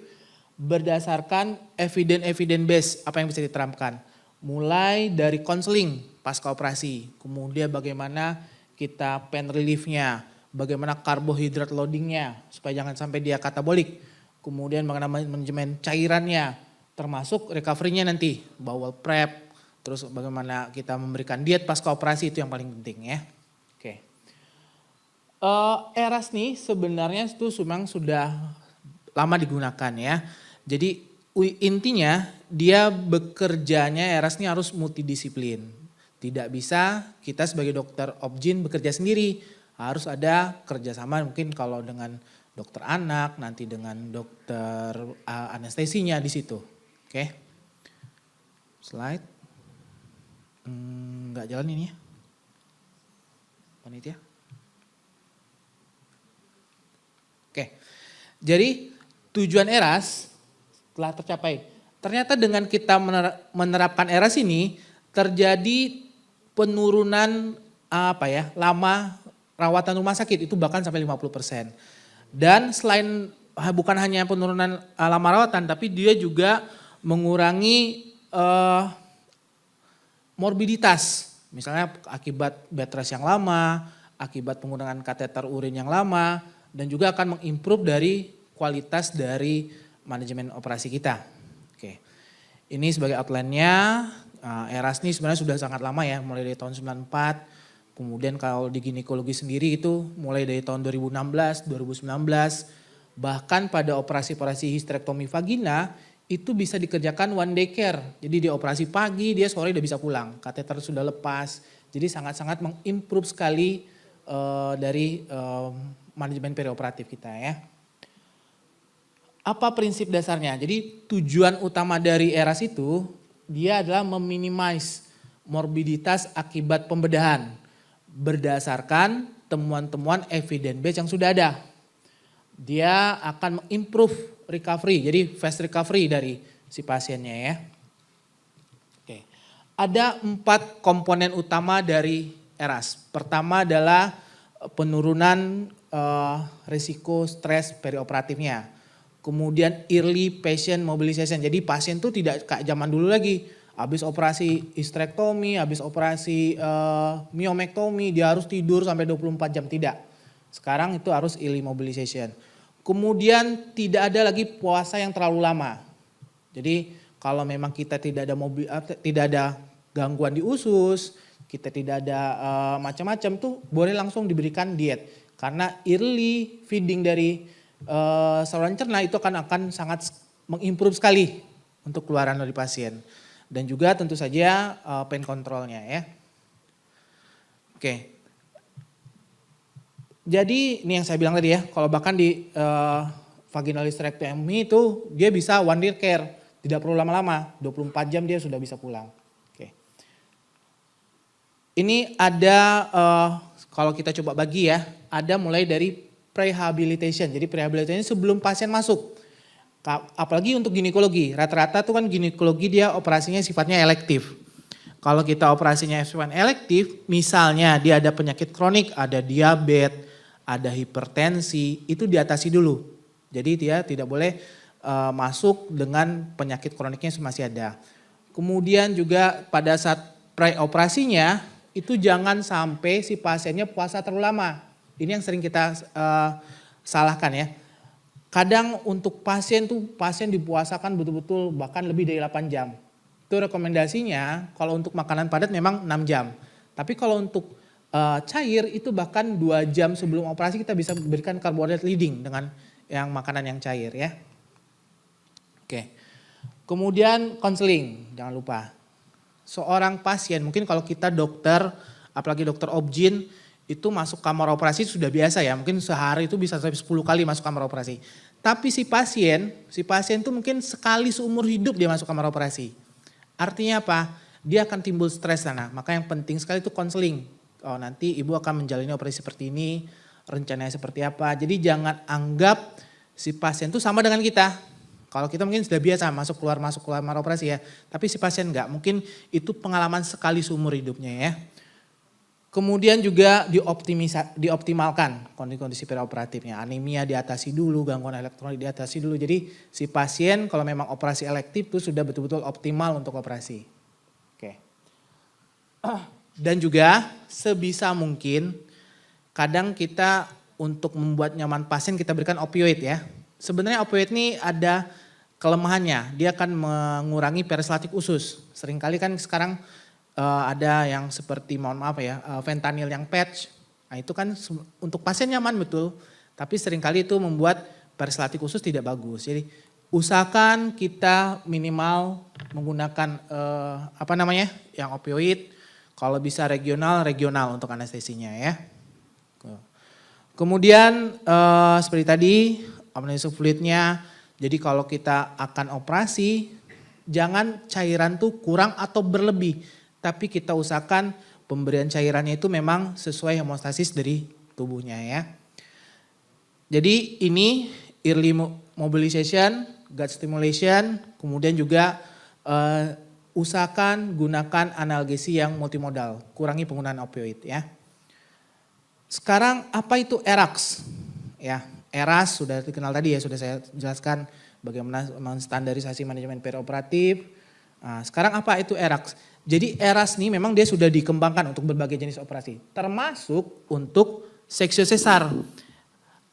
berdasarkan evidence base apa yang bisa diterapkan. Mulai dari konseling pasca operasi, kemudian bagaimana kita pain relief-nya, bagaimana karbohidrat loadingnya supaya jangan sampai dia katabolik. Kemudian mengenai manajemen cairannya, termasuk recovery-nya nanti, bowel prep, terus bagaimana kita memberikan diet pasca operasi itu yang paling penting ya. Oke. ERAS nih sebenarnya itu memang sudah lama digunakan ya. Jadi intinya dia bekerjanya ERAS ini harus multidisiplin. Tidak bisa kita sebagai dokter obgyn bekerja sendiri. Harus ada kerjasama mungkin kalau dengan dokter anak, nanti dengan dokter anestesinya di situ. Oke. Slide. Nggak jalan ini ya. Panitia. Oke. Jadi tujuan ERAS telah tercapai. Ternyata dengan kita menerapkan ERAS ini terjadi penurunan lama rawatan rumah sakit itu bahkan sampai 50%. Dan selain bukan hanya penurunan lama rawatan, tapi dia juga mengurangi morbiditas. Misalnya akibat bed rest yang lama, akibat penggunaan kateter urin yang lama, dan juga akan mengimprove dari kualitas dari manajemen operasi kita. Oke, ini sebagai outline-nya. ERAS ini sebenarnya sudah sangat lama ya, mulai dari tahun 94. Kemudian kalau di ginekologi sendiri itu mulai dari tahun 2016, 2019. Bahkan pada operasi-operasi histerektomi vagina itu bisa dikerjakan one day care. Jadi dia operasi pagi, dia sore udah bisa pulang. Kateter sudah lepas. Jadi sangat-sangat mengimprove sekali dari manajemen perioperatif kita ya. Apa prinsip dasarnya? Jadi tujuan utama dari ERAS itu dia adalah meminimize morbiditas akibat pembedahan berdasarkan temuan-temuan evidence base yang sudah ada. Dia akan mengimprove recovery, jadi fast recovery dari si pasiennya ya. Oke. Ada 4 komponen utama dari ERAS. Pertama adalah penurunan risiko stres perioperatifnya. Kemudian early patient mobilization. Jadi pasien tuh tidak kayak zaman dulu lagi. Habis operasi histerektomi, habis operasi myomektomi, dia harus tidur sampai 24 jam. Tidak. Sekarang itu harus early mobilization. Kemudian tidak ada lagi puasa yang terlalu lama. Jadi kalau memang kita tidak ada gangguan di usus, kita tidak ada macam-macam tuh boleh langsung diberikan diet. Karena early feeding dari saluran cerna itu akan sangat mengimprove sekali untuk keluaran dari pasien. Dan juga tentu saja pain controlnya ya. Oke. Jadi ini yang saya bilang tadi ya, kalau bahkan di vaginal hysterectomy itu dia bisa one day care, tidak perlu lama-lama, 24 jam dia sudah bisa pulang. Oke. Ini ada kalau kita coba bagi ya, ada mulai dari prehabilitation. Jadi prehabilitation sebelum pasien masuk. Apalagi untuk ginekologi, rata-rata tuh kan ginekologi dia operasinya sifatnya elektif. Kalau kita operasinya F1 elektif, misalnya dia ada penyakit kronik, ada diabetes, ada hipertensi, itu diatasi dulu. Jadi dia tidak boleh masuk dengan penyakit kroniknya masih ada. Kemudian juga pada saat pre-operasinya, itu jangan sampai si pasiennya puasa terlalu lama. Ini yang sering kita salahkan ya. Kadang untuk pasien dipuasakan betul-betul bahkan lebih dari 8 jam. Itu rekomendasinya kalau untuk makanan padat memang 6 jam. Tapi kalau untuk cair itu bahkan 2 jam sebelum operasi kita bisa berikan carbohydrate leading dengan yang makanan yang cair ya. Oke. Kemudian konseling, jangan lupa. Seorang pasien, mungkin kalau kita dokter, apalagi dokter obgyn, itu masuk kamar operasi sudah biasa ya, mungkin sehari itu bisa sampai 10 kali masuk kamar operasi. Tapi si pasien itu mungkin sekali seumur hidup dia masuk kamar operasi. Artinya apa? Dia akan timbul stres sana. Maka yang penting sekali itu konseling. Oh, nanti ibu akan menjalani operasi seperti ini, rencananya seperti apa. Jadi jangan anggap si pasien itu sama dengan kita. Kalau kita mungkin sudah biasa masuk keluar kamar operasi ya. Tapi si pasien enggak, mungkin itu pengalaman sekali seumur hidupnya ya. Kemudian juga dioptimalkan kondisi perioperatifnya. Anemia diatasi dulu, gangguan elektrolit diatasi dulu. Jadi si pasien kalau memang operasi elektif itu sudah betul-betul optimal untuk operasi. Oke. Dan juga sebisa mungkin kadang kita untuk membuat nyaman pasien kita berikan opioid ya. Sebenarnya opioid ini ada kelemahannya. Dia akan mengurangi peristaltik usus. Seringkali kan sekarang ada yang seperti fentanyl yang patch. Nah itu kan untuk pasien nyaman betul, tapi seringkali itu membuat peristaltik usus tidak bagus. Jadi usahakan kita minimal menggunakan yang opioid. Kalau bisa regional untuk anestesinya ya. Kemudian seperti tadi amniosum fluidnya. Jadi kalau kita akan operasi, jangan cairan tuh kurang atau berlebih. Tapi kita usahakan pemberian cairannya itu memang sesuai hemostasis dari tubuhnya ya. Jadi ini early mobilization, gut stimulation, kemudian juga usahakan gunakan analgesi yang multimodal, kurangi penggunaan opioid ya. Sekarang apa itu ERAS? Ya, ERAS sudah dikenal tadi ya, sudah saya jelaskan bagaimana standarisasi manajemen perioperatif. Nah, sekarang apa itu ERAS? Jadi ERAS ini memang dia sudah dikembangkan untuk berbagai jenis operasi, termasuk untuk seksio sesar.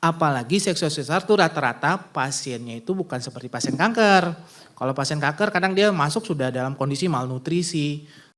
Apalagi seksio sesar itu rata-rata pasiennya itu bukan seperti pasien kanker. Kalau pasien kanker kadang dia masuk sudah dalam kondisi malnutrisi,